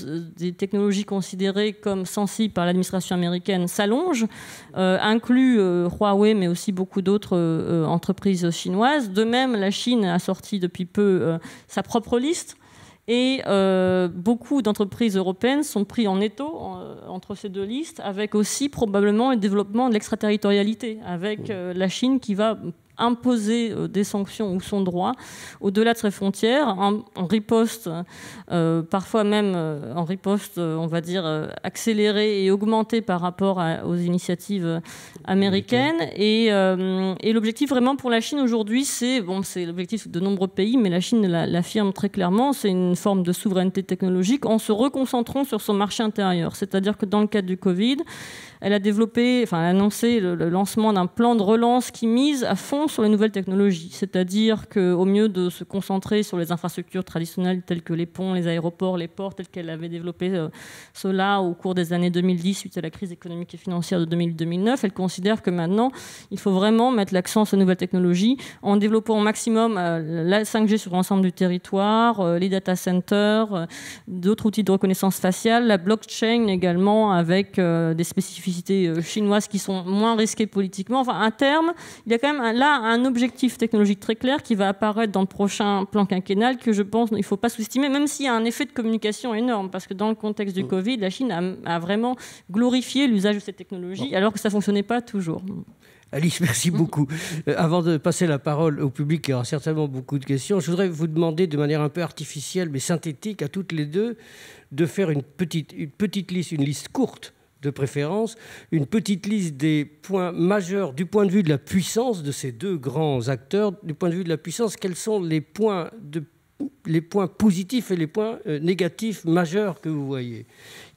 technologies considérées comme sensibles par l'administration américaine s'allonge, inclut Huawei, mais aussi beaucoup d'autres entreprises chinoises. De même, la Chine a sorti depuis peu sa propre liste. Et beaucoup d'entreprises européennes sont prises en étau entre ces deux listes, avec aussi probablement le développement de l'extraterritorialité, avec la Chine qui va imposer des sanctions ou son droit au-delà de ses frontières, en riposte, parfois même en riposte, on va dire, accélérée et augmentée par rapport aux initiatives américaines. Et l'objectif vraiment pour la Chine aujourd'hui, c'est l'objectif de nombreux pays, mais la Chine l'affirme très clairement, c'est une forme de souveraineté technologique en se reconcentrant sur son marché intérieur. C'est-à-dire que dans le cadre du Covid, elle a annoncé le lancement d'un plan de relance qui mise à fond sur les nouvelles technologies. C'est-à-dire qu'au mieux de se concentrer sur les infrastructures traditionnelles telles que les ponts, les aéroports, les ports, tels qu'elle avait développé cela au cours des années 2010 suite à la crise économique et financière de 2000-2009, elle considère que maintenant, il faut vraiment mettre l'accent sur les nouvelles technologies en développant au maximum la 5G sur l'ensemble du territoire, les data centers, d'autres outils de reconnaissance faciale, la blockchain également avec des spécificités chinoises qui sont moins risquées politiquement. Enfin, à terme, il y a quand même un objectif technologique très clair qui va apparaître dans le prochain plan quinquennal que je pense qu'il ne faut pas sous-estimer, même s'il y a un effet de communication énorme, parce que dans le contexte du Covid, la Chine a vraiment glorifié l'usage de cette technologie, alors que ça ne fonctionnait pas toujours. Alice, merci beaucoup. Avant de passer la parole au public qui aura certainement beaucoup de questions, je voudrais vous demander de manière un peu artificielle mais synthétique à toutes les deux de faire une petite liste, une liste courte de préférence, une petite liste des points majeurs du point de vue de la puissance de ces deux grands acteurs. Du point de vue de la puissance, quels sont les points positifs et les points négatifs majeurs que vous voyez?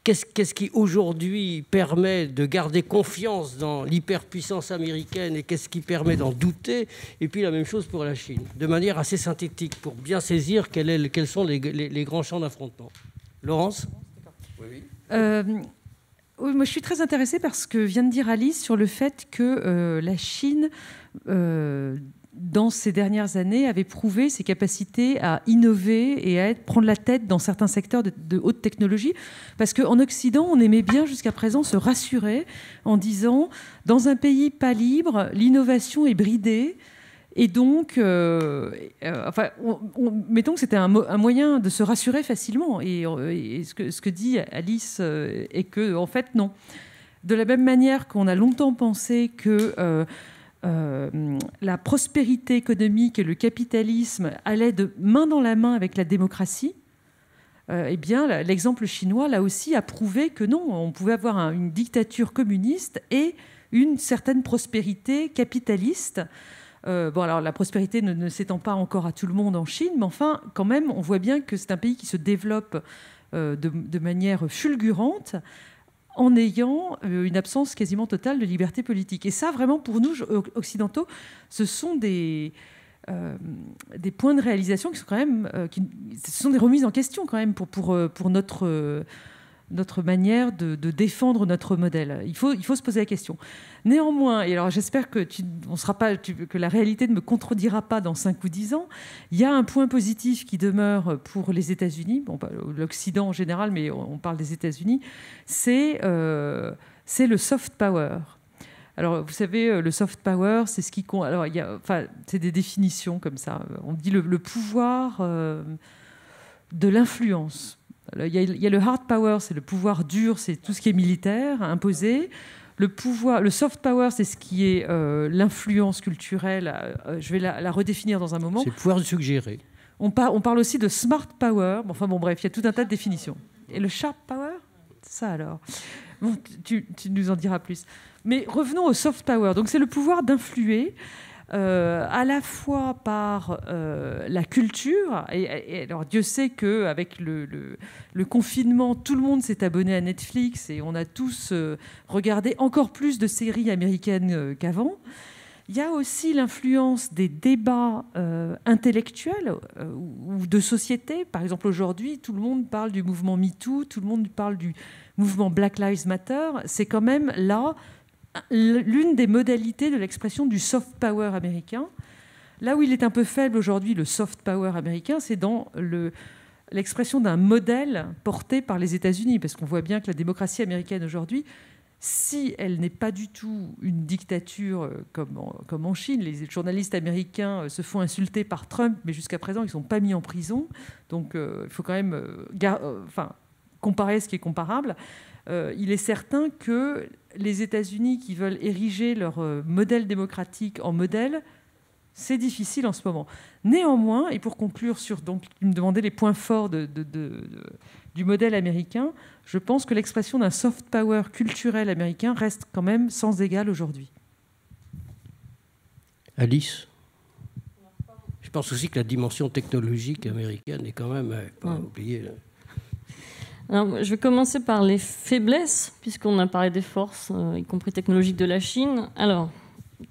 Qu'est-ce qui aujourd'hui permet de garder confiance dans l'hyperpuissance américaine et qu'est-ce qui permet d'en douter? Et puis la même chose pour la Chine, de manière assez synthétique, pour bien saisir quels sont les grands champs d'affrontement. Laurence? Oui. Oui, moi je suis très intéressée par ce que vient de dire Alice sur le fait que la Chine dans ces dernières années, avait prouvé ses capacités à innover et à prendre la tête dans certains secteurs de haute technologie. Parce qu'en Occident, on aimait bien jusqu'à présent se rassurer en disant « dans un pays pas libre, l'innovation est bridée ». Et donc, mettons que c'était un moyen de se rassurer facilement. Et ce que dit Alice est que, en fait, non. De la même manière qu'on a longtemps pensé que la prospérité économique et le capitalisme allaient de main dans la main avec la démocratie, eh bien, l'exemple chinois, là aussi, a prouvé que non, on pouvait avoir une dictature communiste et une certaine prospérité capitaliste. Alors la prospérité ne s'étend pas encore à tout le monde en Chine, mais enfin, quand même, on voit bien que c'est un pays qui se développe de manière fulgurante en ayant une absence quasiment totale de liberté politique. Et ça, vraiment, pour nous, occidentaux, ce sont des points de réalisation qui sont quand même... ce sont des remises en question, quand même, pour notre manière de défendre notre modèle. Il faut se poser la question. Néanmoins, et alors j'espère que que la réalité ne me contredira pas dans 5 ou 10 ans, il y a un point positif qui demeure pour les États-Unis, l'Occident en général, mais on parle des États-Unis, c'est le soft power. Alors, vous savez, le soft power, c'est ce qui compte. Alors, c'est des définitions comme ça. On dit le pouvoir de l'influence. Il y a le hard power, c'est le pouvoir dur, c'est tout ce qui est militaire, imposé. Le soft power, c'est ce qui est l'influence culturelle. Je vais la redéfinir dans un moment. C'est le pouvoir de suggérer. On parle aussi de smart power. Bref, il y a tout un tas de définitions. Et le sharp power, ça alors. Bon, tu nous en diras plus. Mais revenons au soft power. Donc c'est le pouvoir d'influer à la fois par la culture. Et alors Dieu sait qu'avec le confinement, tout le monde s'est abonné à Netflix et on a tous regardé encore plus de séries américaines qu'avant. Il y a aussi l'influence des débats intellectuels ou de société. Par exemple, aujourd'hui, tout le monde parle du mouvement MeToo, tout le monde parle du mouvement Black Lives Matter. C'est quand même là l'une des modalités de l'expression du soft power américain. Là où il est un peu faible aujourd'hui, le soft power américain, c'est dans l'expression d'un modèle porté par les États-Unis, parce qu'on voit bien que la démocratie américaine aujourd'hui, si elle n'est pas du tout une dictature comme en Chine, les journalistes américains se font insulter par Trump, mais jusqu'à présent, ils ne sont pas mis en prison. Donc, il faut quand même comparer ce qui est comparable. Il est certain que les États-Unis qui veulent ériger leur modèle démocratique en modèle, c'est difficile en ce moment. Néanmoins, et pour conclure sur, donc, me demander les points forts du modèle américain, je pense que l'expression d'un soft power culturel américain reste quand même sans égal aujourd'hui. Alice ? Je pense aussi que la dimension technologique américaine est quand même pas oubliée. Alors, je vais commencer par les faiblesses, puisqu'on a parlé des forces, y compris technologiques de la Chine. Alors,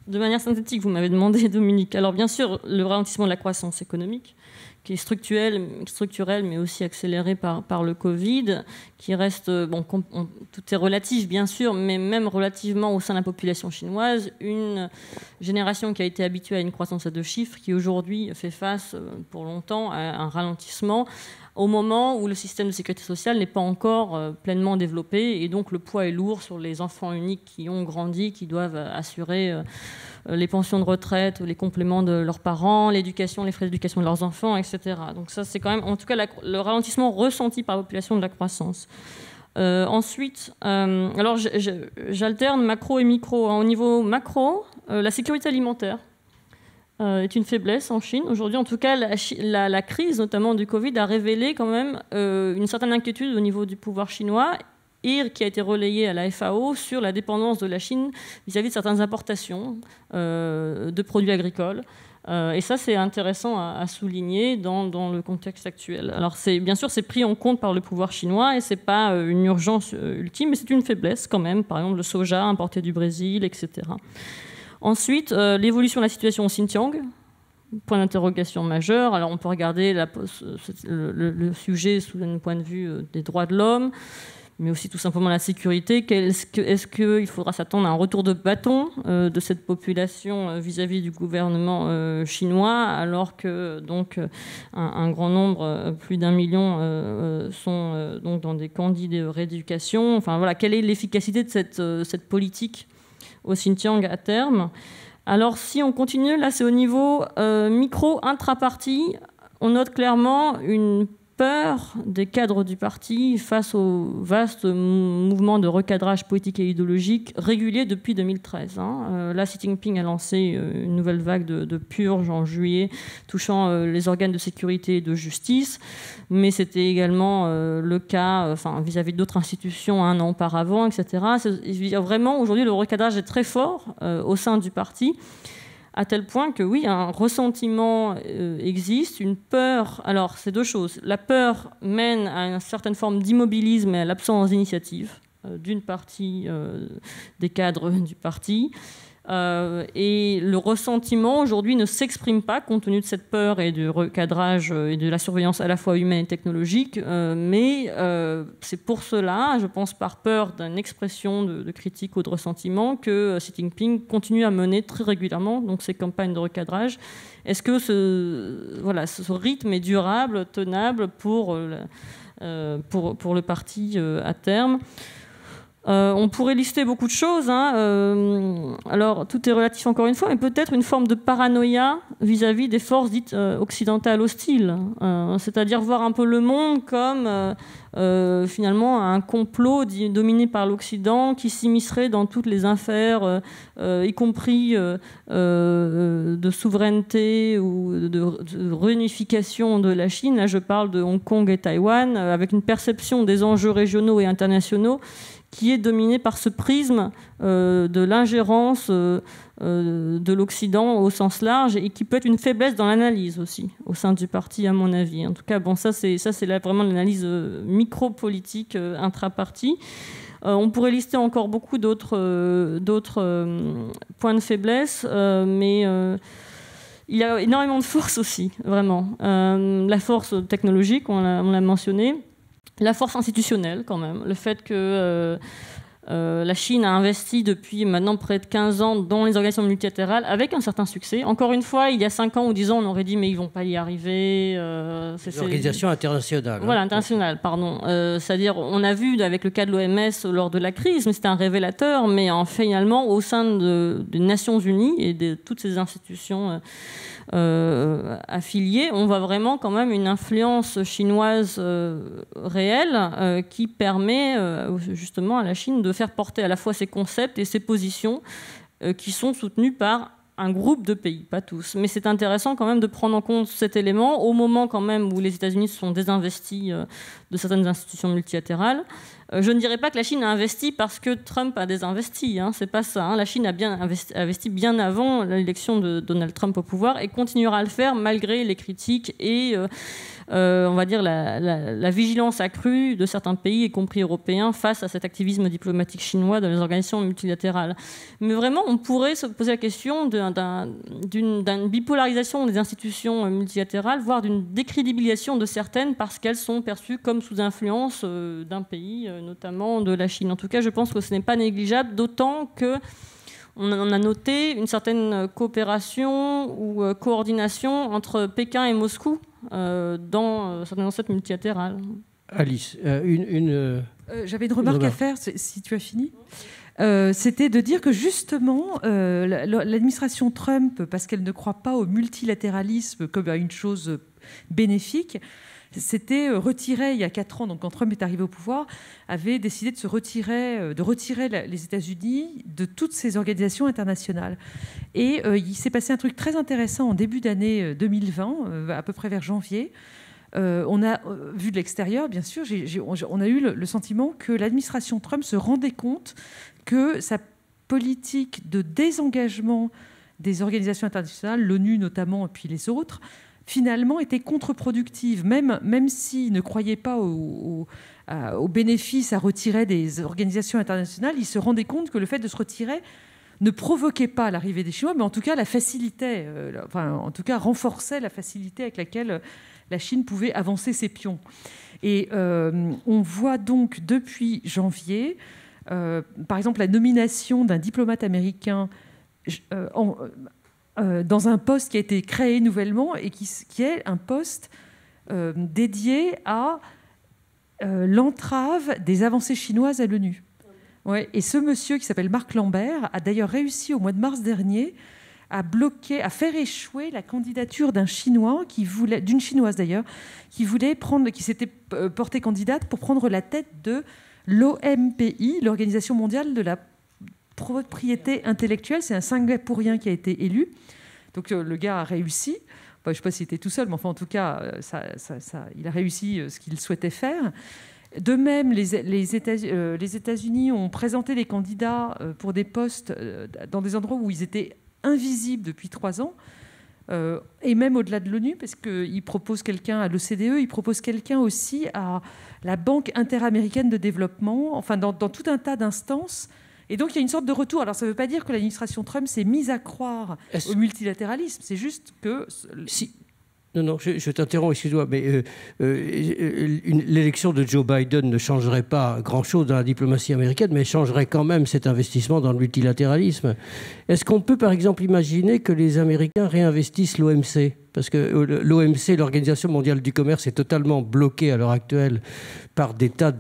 de manière synthétique, vous m'avez demandé, Dominique. Alors, bien sûr, le ralentissement de la croissance économique, qui est structurel, mais aussi accéléré par le Covid, qui reste, tout est relatif, bien sûr, mais même relativement au sein de la population chinoise, une génération qui a été habituée à une croissance à 2 chiffres, qui aujourd'hui fait face, pour longtemps, à un ralentissement, au moment où le système de sécurité sociale n'est pas encore pleinement développé, et donc le poids est lourd sur les enfants uniques qui ont grandi, qui doivent assurer les pensions de retraite, les compléments de leurs parents, l'éducation, les frais d'éducation de leurs enfants, etc. Donc ça, c'est quand même, en tout cas, le ralentissement ressenti par la population de la croissance. Ensuite, alors j'alterne macro et micro. Au niveau macro, la sécurité alimentaire est une faiblesse en Chine. Aujourd'hui, en tout cas, la crise, notamment du Covid, a révélé quand même une certaine inquiétude au niveau du pouvoir chinois et qui a été relayée à la FAO sur la dépendance de la Chine vis-à-vis de certaines importations de produits agricoles. Et ça, c'est intéressant à souligner dans le contexte actuel. Alors, bien sûr, c'est pris en compte par le pouvoir chinois et ce n'est pas une urgence ultime, mais c'est une faiblesse quand même. Par exemple, le soja importé du Brésil, etc. Ensuite, l'évolution de la situation au Xinjiang, point d'interrogation majeur. Alors, on peut regarder le sujet sous un point de vue des droits de l'homme, mais aussi tout simplement la sécurité. Est-ce qu'il faudra s'attendre à un retour de bâton de cette population vis-à-vis du gouvernement chinois, alors que donc un grand nombre, plus d'1 million, sont donc dans des camps dits de rééducation. Enfin voilà, quelle est l'efficacité de cette politique au Xinjiang à terme? Alors si on continue, là c'est au niveau micro-intra-parti, on note clairement une peur des cadres du parti face au vaste mouvement de recadrage politique et idéologique régulier depuis 2013. Là, Xi Jinping a lancé une nouvelle vague de purge en juillet, touchant les organes de sécurité et de justice, mais c'était également le cas vis-à-vis d'autres institutions un an auparavant, etc. Vraiment, aujourd'hui, le recadrage est très fort au sein du parti, à tel point que oui, un ressentiment existe, une peur. Alors, c'est deux choses. La peur mène à une certaine forme d'immobilisme et à l'absence d'initiative d'une partie des cadres du parti. Et le ressentiment, aujourd'hui, ne s'exprime pas compte tenu de cette peur et du recadrage et de la surveillance à la fois humaine et technologique. Mais c'est pour cela, je pense par peur d'une expression de critique ou de ressentiment, que Xi Jinping continue à mener très régulièrement donc, ces campagnes de recadrage. Est-ce que ce rythme est durable, tenable pour le parti à terme ? On pourrait lister beaucoup de choses. Alors, tout est relatif encore une fois, mais peut-être une forme de paranoïa vis-à-vis des forces dites occidentales hostiles. C'est-à-dire voir un peu le monde comme finalement un complot dominé par l'Occident qui s'immiscerait dans toutes les affaires, y compris de souveraineté ou de réunification de la Chine. Là, je parle de Hong Kong et Taïwan, avec une perception des enjeux régionaux et internationaux qui est dominé par ce prisme de l'ingérence de l'Occident au sens large et qui peut être une faiblesse dans l'analyse aussi au sein du parti, à mon avis. En tout cas, bon, ça c'est vraiment l'analyse micro-politique intra-parti. On pourrait lister encore beaucoup d'autres points de faiblesse, mais il y a énormément de force aussi, vraiment. La force technologique, on l'a mentionné. La force institutionnelle, quand même. Le fait que la Chine a investi depuis maintenant près de 15 ans dans les organisations multilatérales avec un certain succès. Encore une fois, il y a 5 ans ou 10 ans, on aurait dit mais ils ne vont pas y arriver. Les organisations internationales. Voilà, internationales, pardon. C'est-à-dire, on a vu avec le cas de l'OMS lors de la crise, mais c'était un révélateur, mais finalement, au sein des Nations Unies et de toutes ces institutions affiliées, on voit vraiment quand même une influence chinoise réelle qui permet justement à la Chine de faire porter à la fois ses concepts et ses positions qui sont soutenus par un groupe de pays, pas tous. Mais c'est intéressant quand même de prendre en compte cet élément au moment quand même où les États-Unis se sont désinvestis de certaines institutions multilatérales. Je ne dirais pas que la Chine a investi parce que Trump a désinvesti, c'est pas ça. La Chine a bien investi bien avant l'élection de Donald Trump au pouvoir et continuera à le faire malgré les critiques et on va dire la vigilance accrue de certains pays, y compris européens, face à cet activisme diplomatique chinois dans les organisations multilatérales. Mais vraiment, on pourrait se poser la question d'une bipolarisation des institutions multilatérales, voire d'une décrédibilisation de certaines parce qu'elles sont perçues comme sous influence d'un pays, notamment de la Chine. En tout cas, je pense que ce n'est pas négligeable, d'autant que on a noté une certaine coopération ou coordination entre Pékin et Moscou dans certaines enceintes multilatérales. Alice, j'avais une remarque à faire, si tu as fini. C'était de dire que justement, l'administration Trump, parce qu'elle ne croit pas au multilatéralisme comme à une chose bénéfique, s'était retiré il y a 4 ans, donc quand Trump est arrivé au pouvoir, avait décidé de retirer les États-Unis de toutes ces organisations internationales. Et il s'est passé un truc très intéressant en début d'année 2020, à peu près vers janvier. On a vu de l'extérieur, bien sûr, on a eu le sentiment que l'administration Trump se rendait compte que sa politique de désengagement des organisations internationales, l'ONU notamment, et puis les autres, finalement était contre-productive, même s'il ne croyait pas au bénéfice à retirer des organisations internationales, il se rendait compte que le fait de se retirer ne provoquait pas l'arrivée des Chinois, mais en tout cas la facilitait, en tout cas renforçait la facilité avec laquelle la Chine pouvait avancer ses pions. Et on voit donc depuis janvier, par exemple, la nomination d'un diplomate américain dans un poste qui a été créé nouvellement et qui est un poste dédié à l'entrave des avancées chinoises à l'ONU. Ouais, et ce monsieur qui s'appelle Marc Lambert a d'ailleurs réussi au mois de mars dernier à faire échouer la candidature d'une Chinoise d'ailleurs, qui s'était portée candidate pour prendre la tête de l'OMPI, l'Organisation mondiale de la propriété intellectuelle. C'est un Singapourien qui a été élu. Donc le gars a réussi. Je ne sais pas s'il était tout seul, mais enfin, en tout cas, il a réussi ce qu'il souhaitait faire. De même, les États-Unis ont présenté des candidats pour des postes dans des endroits où ils étaient invisibles depuis 3 ans, et même au-delà de l'ONU, parce qu'ils proposent quelqu'un à l'OCDE, ils proposent quelqu'un aussi à la Banque interaméricaine de développement, enfin dans tout un tas d'instances. Et donc, il y a une sorte de retour. Alors, ça ne veut pas dire que l'administration Trump s'est mise à croire au multilatéralisme. C'est juste que... Non, je t'interromps, excuse-moi, mais l'élection de Joe Biden ne changerait pas grand-chose dans la diplomatie américaine, mais changerait quand même cet investissement dans le multilatéralisme. Est-ce qu'on peut, par exemple, imaginer que les Américains réinvestissent l'OMC ? Parce que l'OMC, l'Organisation mondiale du commerce, est totalement bloquée à l'heure actuelle pour des tas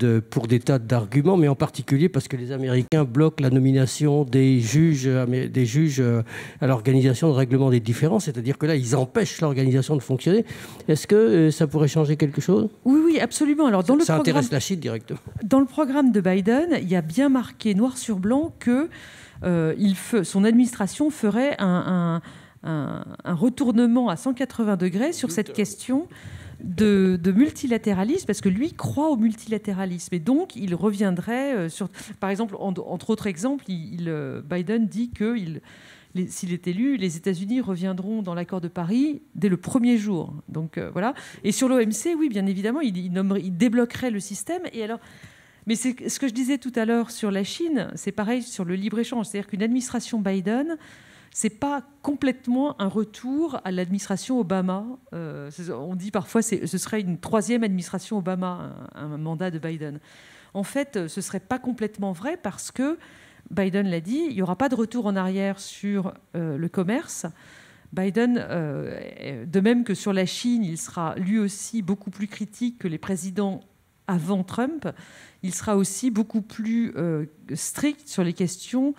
d'arguments, mais en particulier parce que les Américains bloquent la nomination des juges à l'Organisation de règlement des différends, c'est-à-dire que là, ils empêchent l'organisation de fonctionner. Est-ce que ça pourrait changer quelque chose ? Oui, absolument. Alors, ça intéresse la Chine directement. Dans le programme de Biden, il y a bien marqué noir sur blanc que son administration ferait un retournement à 180 degrés sur cette question de multilatéralisme, parce que lui croit au multilatéralisme. Et donc, il reviendrait sur... Par exemple, entre autres exemples, Biden dit que s'il est élu, les États-Unis reviendront dans l'accord de Paris dès le premier jour. Donc, voilà. Et sur l'OMC, oui, bien évidemment, il débloquerait le système. Et alors... Mais c'est ce que je disais tout à l'heure sur la Chine, c'est pareil sur le libre-échange. C'est-à-dire qu'une administration Biden... ce n'est pas complètement un retour à l'administration Obama. On dit parfois que ce serait une 3e administration Obama, un mandat de Biden. En fait, ce ne serait pas complètement vrai parce que, Biden l'a dit, il n'y aura pas de retour en arrière sur le commerce. Biden, de même que sur la Chine, il sera lui aussi beaucoup plus critique que les présidents avant Trump. Il sera aussi beaucoup plus strict sur les questions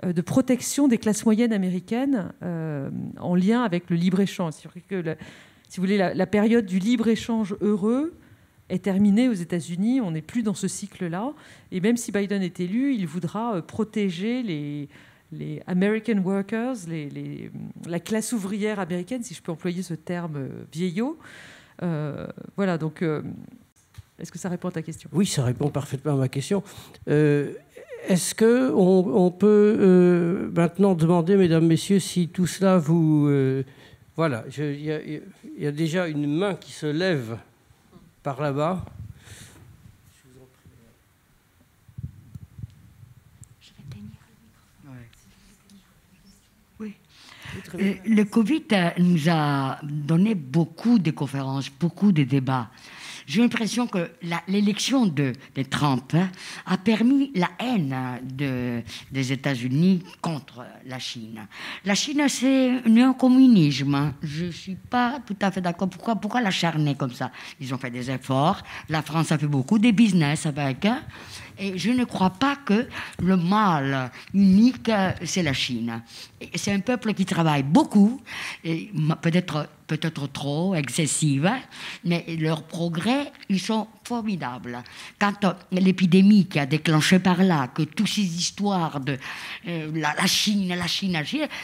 de protection des classes moyennes américaines en lien avec le libre-échange. C'est vrai que, si vous voulez, la période du libre-échange heureux est terminée aux États-Unis. On n'est plus dans ce cycle-là. Et même si Biden est élu, il voudra protéger les American workers, la classe ouvrière américaine, si je peux employer ce terme vieillot. Voilà, donc... est-ce que ça répond à ta question ? Oui, ça répond parfaitement à ma question. Est-ce qu'on peut maintenant demander, mesdames, messieurs, si tout cela vous... voilà, il y a déjà une main qui se lève par là-bas. Je vous en prie. Je vais tenir le micro. Oui. Le Covid nous a donné beaucoup de conférences, beaucoup de débats. J'ai l'impression que l'élection de Trump a permis la haine des États-Unis contre la Chine. La Chine, c'est un néo-communisme. Je ne suis pas tout à fait d'accord. Pourquoi l'acharner comme ça ? Ils ont fait des efforts. La France a fait beaucoup de business avec. Et je ne crois pas que le mal unique, c'est la Chine. C'est un peuple qui travaille beaucoup, et peut-être trop excessive, mais leurs progrès, ils sont formidables. Quand l'épidémie qui a déclenché par là, que toutes ces histoires de la Chine,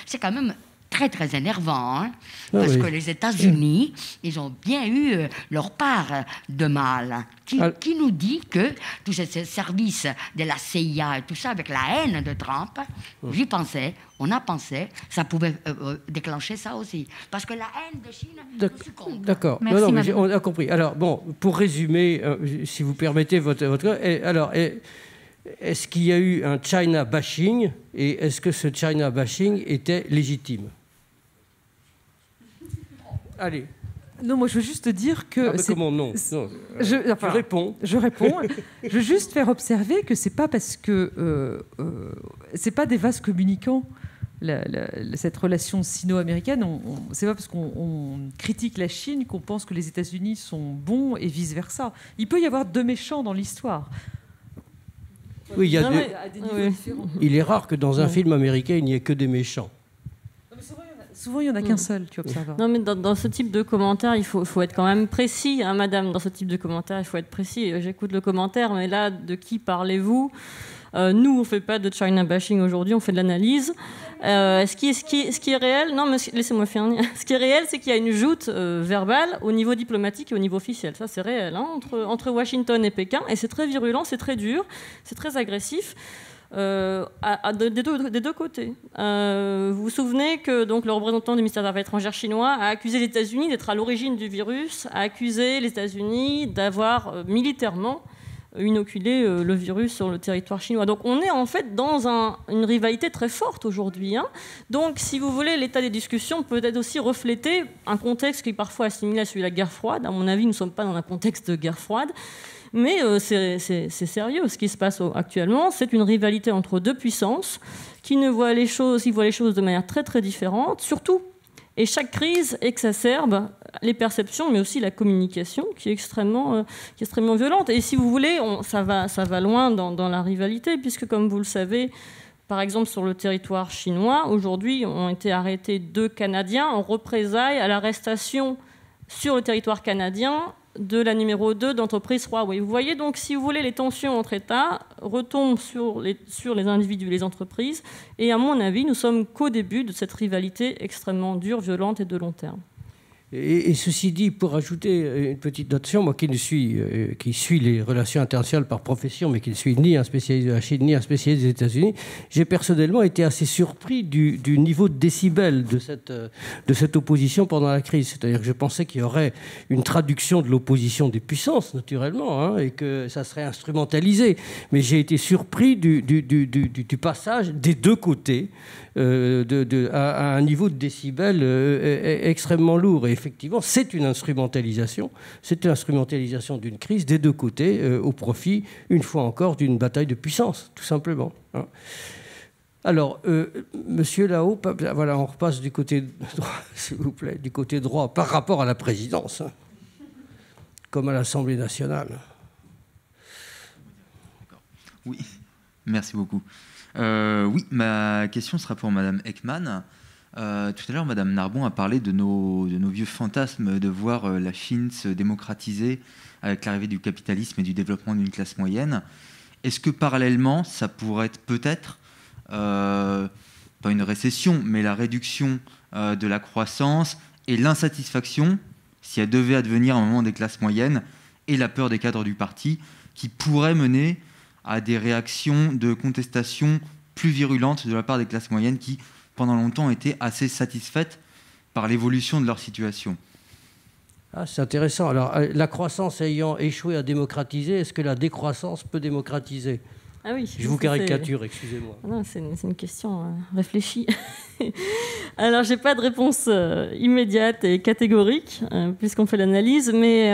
c'est quand même très, très énervant, hein, parce que les États-Unis, ils ont bien eu leur part de mal. Qui nous dit que tous ces services de la CIA et tout ça, avec la haine de Trump, j'y pensais, on a pensé, ça pouvait déclencher ça aussi. Parce que la haine de Chine, je suis contre. D'accord, on a compris. Alors, bon, pour résumer, si vous permettez est-ce qu'il y a eu un China bashing et est-ce que ce China bashing était légitime ? Allez. Non, moi je veux juste dire que... comment non, tu réponds. Je réponds. Je veux juste faire observer que c'est pas parce que... c'est pas des vases communicants, cette relation sino-américaine. C'est pas parce qu'on critique la Chine qu'on pense que les États-Unis sont bons et vice-versa. Il peut y avoir deux méchants dans l'histoire. Oui, il est rare que dans un film américain, il n'y ait que des méchants. Souvent, il n'y en a qu'un seul, tu observes. Non, mais dans ce type de commentaire, il faut être quand même précis, hein, madame. Dans ce type de commentaire, il faut être précis. J'écoute le commentaire, mais là, de qui parlez-vous ? Nous, on ne fait pas de China bashing aujourd'hui, on fait de l'analyse. Ce qui est réel, non, mais laissez-moi finir. Ce qui est réel, c'est qu'il y a une joute verbale au niveau diplomatique et au niveau officiel. Ça, c'est réel, hein, entre Washington et Pékin. Et c'est très virulent, c'est très dur, c'est très agressif. Des deux côtés. Vous vous souvenez que donc, le représentant du ministère des Affaires étrangères chinois a accusé les États-Unis d'être à l'origine du virus, a accusé les États-Unis d'avoir militairement inoculé le virus sur le territoire chinois. Donc on est en fait dans une rivalité très forte aujourd'hui. Hein. Donc si vous voulez, l'état des discussions peut être aussi refléter un contexte qui est parfois assimilé à celui de la guerre froide. À mon avis, nous ne sommes pas dans un contexte de guerre froide. Mais c'est sérieux ce qui se passe actuellement. C'est une rivalité entre deux puissances qui voient les choses de manière très très différente, surtout. Et chaque crise exacerbe les perceptions, mais aussi la communication qui est extrêmement violente. Et si vous voulez, ça va loin dans la rivalité, puisque comme vous le savez, par exemple sur le territoire chinois, aujourd'hui ont été arrêtés 2 Canadiens en représailles à l'arrestation sur le territoire canadien de la numéro 2 d'entreprise Huawei. Vous voyez donc, si vous voulez, les tensions entre États retombent sur les individus et les entreprises. Et à mon avis, nous sommes qu'au début de cette rivalité extrêmement dure, violente et de long terme. Et ceci dit, pour ajouter une petite notion, moi qui suis les relations internationales par profession, mais qui ne suis ni un spécialiste de la Chine, ni un spécialiste des États-Unis, j'ai personnellement été assez surpris du niveau de décibel de cette opposition pendant la crise. C'est-à-dire que je pensais qu'il y aurait une traduction de l'opposition des puissances, naturellement, hein, et que ça serait instrumentalisé. Mais j'ai été surpris du passage des deux côtés à un niveau de décibel extrêmement lourd. Et effectivement, c'est une instrumentalisation d'une crise des deux côtés au profit, une fois encore, d'une bataille de puissance, tout simplement. Hein. Alors, monsieur là-haut, voilà, on repasse du côté droit, s'il vous plaît, du côté droit, par rapport à la présidence, hein, comme à l'Assemblée nationale. Oui, merci beaucoup. Oui, ma question sera pour Madame Ekman. Tout à l'heure, Madame Narbon a parlé de nos vieux fantasmes de voir la Chine se démocratiser avec l'arrivée du capitalisme et du développement d'une classe moyenne. Est-ce que parallèlement, ça pourrait être peut-être, pas une récession, mais la réduction de la croissance et l'insatisfaction, si elle devait advenir à un moment des classes moyennes, et la peur des cadres du parti, qui pourrait mener à des réactions de contestation plus virulentes de la part des classes moyennes qui, pendant longtemps, étaient assez satisfaites par l'évolution de leur situation. Ah, c'est intéressant. Alors, la croissance ayant échoué à démocratiser, est-ce que la décroissance peut démocratiser ? Ah oui, je vous caricature, excusez-moi. Non, c'est une question réfléchie. Alors, je n'ai pas de réponse immédiate et catégorique, puisqu'on fait l'analyse, mais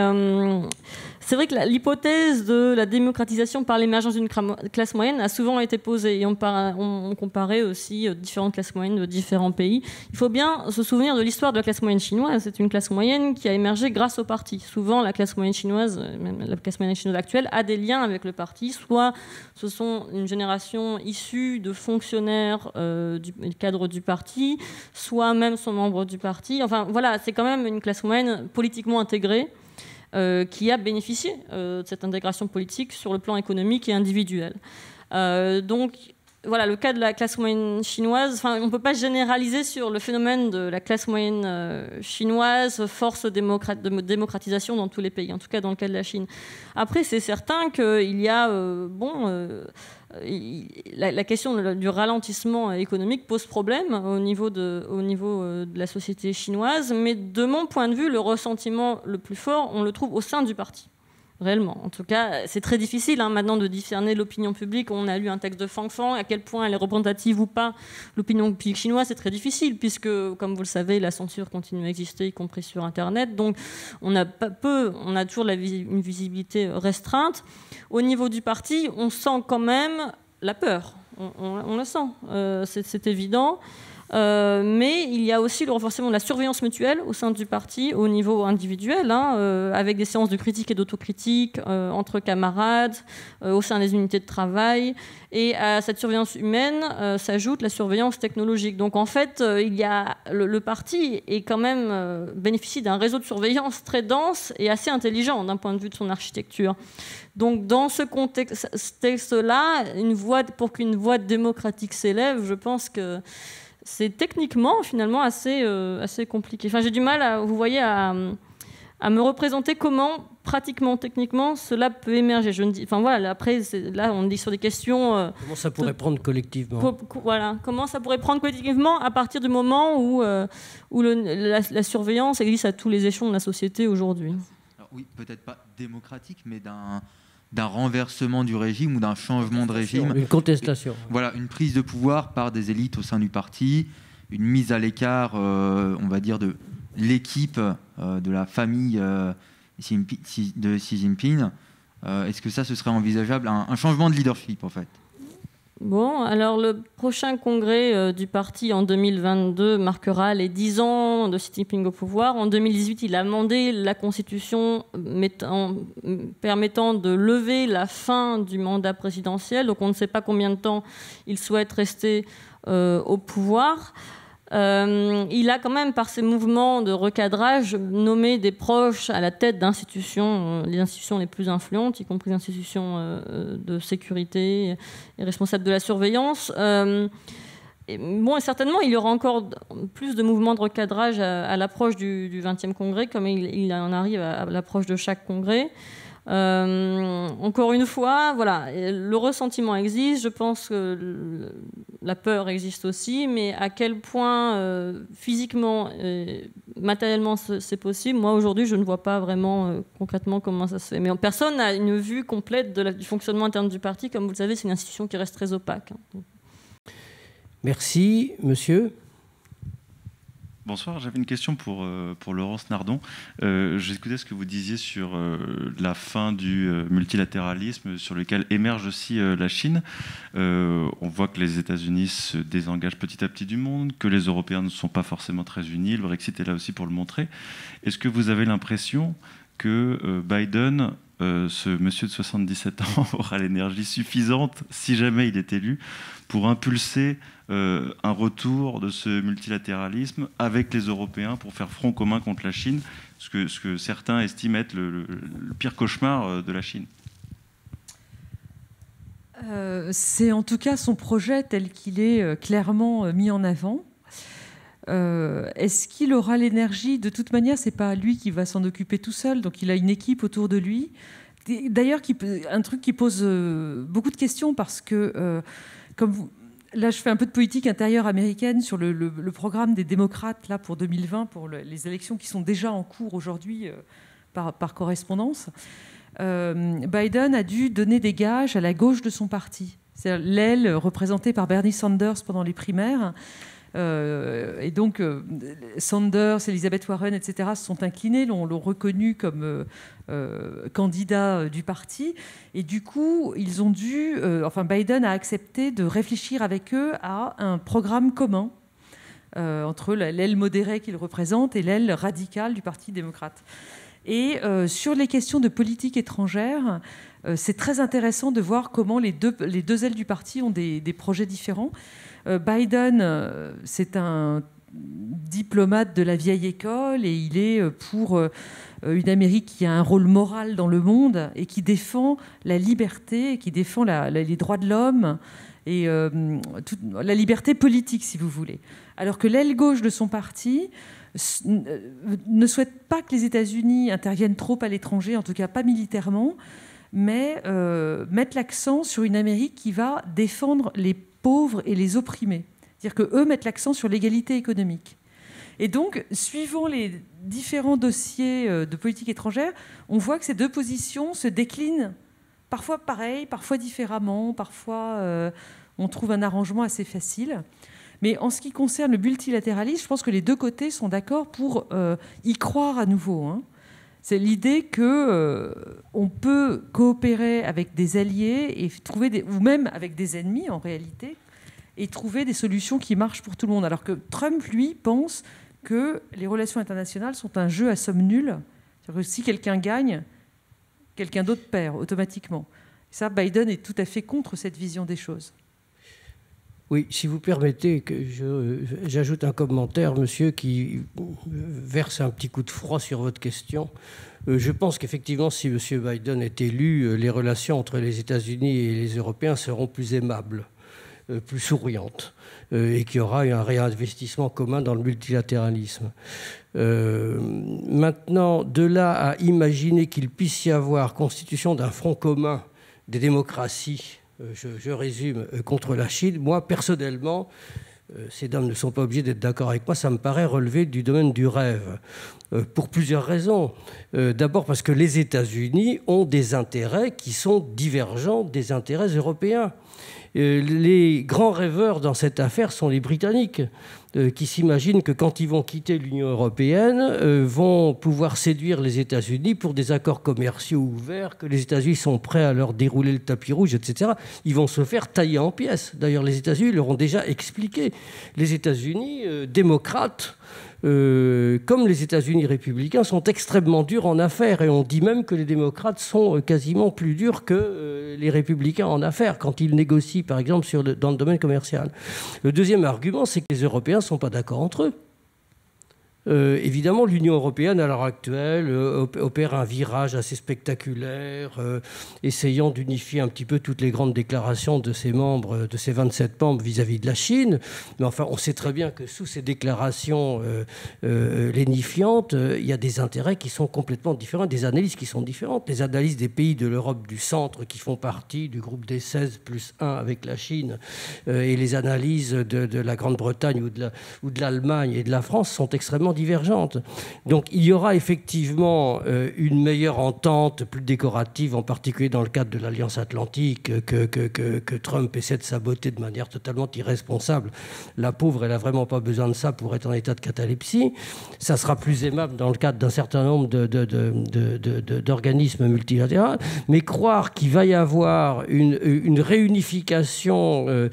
c'est vrai que l'hypothèse de la démocratisation par l'émergence d'une classe moyenne a souvent été posée. Et on comparait aussi différentes classes moyennes de différents pays. Il faut bien se souvenir de l'histoire de la classe moyenne chinoise. C'est une classe moyenne qui a émergé grâce au parti. Souvent, la classe moyenne chinoise, même la classe moyenne chinoise actuelle, a des liens avec le parti. Soit ce sont une génération issue de fonctionnaires du cadre du parti, soit même sont membres du parti. Enfin, voilà, c'est quand même une classe moyenne politiquement intégrée qui a bénéficié de cette intégration politique sur le plan économique et individuel. Donc, voilà, le cas de la classe moyenne chinoise, on ne peut pas généraliser sur le phénomène de la classe moyenne chinoise, force de démocratisation dans tous les pays, en tout cas dans le cas de la Chine. Après, c'est certain qu'il y a... la question du ralentissement économique pose problème au niveau de la société chinoise, mais de mon point de vue, le ressentiment le plus fort, on le trouve au sein du parti. réellement. En tout cas, c'est très difficile maintenant de discerner l'opinion publique. On a lu un texte de Fang Fang, à quel point elle est représentative ou pas. L'opinion publique chinoise, c'est très difficile, puisque, comme vous le savez, la censure continue à exister, y compris sur Internet. Donc, on a toujours une visibilité restreinte. Au niveau du parti, on sent quand même la peur. On le sent, c'est évident. Mais il y a aussi le renforcement de la surveillance mutuelle au sein du parti, au niveau individuel, avec des séances de critique et d'autocritique entre camarades, au sein des unités de travail. Et à cette surveillance humaine s'ajoute la surveillance technologique. Donc en fait, le parti est quand même bénéficie d'un réseau de surveillance très dense et assez intelligent d'un point de vue de son architecture. Donc dans ce contexte-là, pour qu'une voix démocratique s'élève, je pense que c'est techniquement, finalement, assez compliqué. Enfin, j'ai du mal, vous voyez, à me représenter comment, pratiquement, techniquement, cela peut émerger. Après, là, on dit sur des questions... comment ça pourrait prendre collectivement Voilà, comment ça pourrait prendre collectivement à partir du moment où la surveillance existe à tous les échelons de la société aujourd'hui. Alors, oui, peut-être pas démocratique, mais d'un renversement du régime ou d'un changement de régime. Une contestation. Voilà, une prise de pouvoir par des élites au sein du parti, une mise à l'écart, on va dire, de l'équipe, de la famille de Xi Jinping. Est-ce que ça, ce serait envisageable, un changement de leadership, en fait ? Bon, alors le prochain congrès du parti en 2022 marquera les 10 ans de Xi Jinping au pouvoir. En 2018, il a amendé la Constitution permettant de lever la fin du mandat présidentiel. Donc on ne sait pas combien de temps il souhaite rester au pouvoir. Il a quand même, par ses mouvements de recadrage, nommé des proches à la tête d'institutions, les institutions les plus influentes, y compris les institutions de sécurité et responsables de la surveillance. Et certainement, il y aura encore plus de mouvements de recadrage à l'approche du 20e congrès, comme il en arrive à l'approche de chaque congrès. Encore une fois, voilà, le ressentiment existe, je pense que la peur existe aussi, mais à quel point physiquement, matériellement c'est possible, moi aujourd'hui je ne vois pas vraiment concrètement comment ça se fait. Mais personne n'a une vue complète du fonctionnement interne du parti, comme vous le savez, c'est une institution qui reste très opaque. Merci, monsieur. Bonsoir, j'avais une question pour Laurence Nardon. J'écoutais ce que vous disiez sur la fin du multilatéralisme, sur lequel émerge aussi la Chine. On voit que les États-Unis se désengagent petit à petit du monde, que les Européens ne sont pas forcément très unis. Le Brexit est là aussi pour le montrer. Est-ce que vous avez l'impression que Biden, ce monsieur de 77 ans, aura l'énergie suffisante, si jamais il est élu, pour impulser un retour de ce multilatéralisme avec les Européens pour faire front commun contre la Chine, ce que certains estiment être le pire cauchemar de la Chine? C'est en tout cas son projet tel qu'il est clairement mis en avant. Est-ce qu'il aura l'énergie? De toute manière, c'est pas lui qui va s'en occuper tout seul, donc il a une équipe autour de lui. D'ailleurs, un truc qui pose beaucoup de questions parce que, là, je fais un peu de politique intérieure américaine sur le programme des démocrates là, pour 2020, pour les élections qui sont déjà en cours aujourd'hui par correspondance. Biden a dû donner des gages à la gauche de son parti. C'est l'aile représentée par Bernie Sanders pendant les primaires. Et donc, Sanders, Elizabeth Warren, etc., se sont inclinés, l'ont reconnu comme candidat du parti. Et du coup, ils ont Biden a accepté de réfléchir avec eux à un programme commun entre l'aile modérée qu'il représente et l'aile radicale du Parti démocrate. Et sur les questions de politique étrangère, c'est très intéressant de voir comment les deux ailes du parti ont des projets différents. Biden, c'est un diplomate de la vieille école et il est pour une Amérique qui a un rôle moral dans le monde et qui défend la liberté, qui défend les droits de l'homme et la liberté politique, si vous voulez. Alors que l'aile gauche de son parti ne souhaite pas que les États-Unis interviennent trop à l'étranger, en tout cas pas militairement, mais mettre l'accent sur une Amérique qui va défendre les pauvres et les opprimés. C'est-à-dire qu'eux mettent l'accent sur l'égalité économique. Et donc, suivant les différents dossiers de politique étrangère, on voit que ces deux positions se déclinent parfois pareil, parfois différemment, parfois on trouve un arrangement assez facile. Mais en ce qui concerne le multilatéralisme, je pense que les deux côtés sont d'accord pour y croire à nouveau, hein. C'est l'idée qu'on peut coopérer avec des alliés et trouver ou même avec des ennemis en réalité, et trouver des solutions qui marchent pour tout le monde. Alors que Trump, lui, pense que les relations internationales sont un jeu à somme nulle. C'est-à-dire que si quelqu'un gagne, quelqu'un d'autre perd automatiquement. Et ça, Biden est tout à fait contre cette vision des choses. Oui, si vous permettez que j'ajoute un commentaire, monsieur, qui verse un petit coup de froid sur votre question. Je pense qu'effectivement, si monsieur Biden est élu, les relations entre les États-Unis et les Européens seront plus aimables, plus souriantes, et qu'il y aura un réinvestissement commun dans le multilatéralisme. Maintenant, de là à imaginer qu'il puisse y avoir constitution d'un front commun des démocraties, je résume, contre la Chine, moi, personnellement, ces dames ne sont pas obligées d'être d'accord avec moi, ça me paraît relever du domaine du rêve, pour plusieurs raisons. D'abord parce que les États-Unis ont des intérêts qui sont divergents des intérêts européens. Les grands rêveurs dans cette affaire sont les Britanniques, qui s'imaginent que quand ils vont quitter l'Union européenne, vont pouvoir séduire les États-Unis pour des accords commerciaux ouverts, que les États-Unis sont prêts à leur dérouler le tapis rouge, etc. Ils vont se faire tailler en pièces. D'ailleurs, les États-Unis leur ont déjà expliqué. Les États-Unis démocrates, comme les États-Unis républicains, sont extrêmement durs en affaires, et on dit même que les démocrates sont quasiment plus durs que les républicains en affaires quand ils négocient, par exemple, dans le domaine commercial. Le deuxième argument, c'est que les Européens ne sont pas d'accord entre eux. Évidemment, l'Union européenne, à l'heure actuelle, opère un virage assez spectaculaire, essayant d'unifier un petit peu toutes les grandes déclarations de ses membres, de ses 27 membres vis-à-vis de la Chine. Mais enfin, on sait très bien que sous ces déclarations lénifiantes, il y a des intérêts qui sont complètement différents, des analyses qui sont différentes. Les analyses des pays de l'Europe du centre qui font partie du groupe des 16 plus 1 avec la Chine, et les analyses de la Grande-Bretagne ou de l'Allemagne et de la France sont extrêmement divergentes. Donc il y aura effectivement une meilleure entente, plus décorative, en particulier dans le cadre de l'Alliance Atlantique, que Trump essaie de saboter de manière totalement irresponsable. La pauvre, elle n'a vraiment pas besoin de ça pour être en état de catalepsie. Ça sera plus aimable dans le cadre d'un certain nombre d'organismes multilatéraux. Mais croire qu'il va y avoir une réunification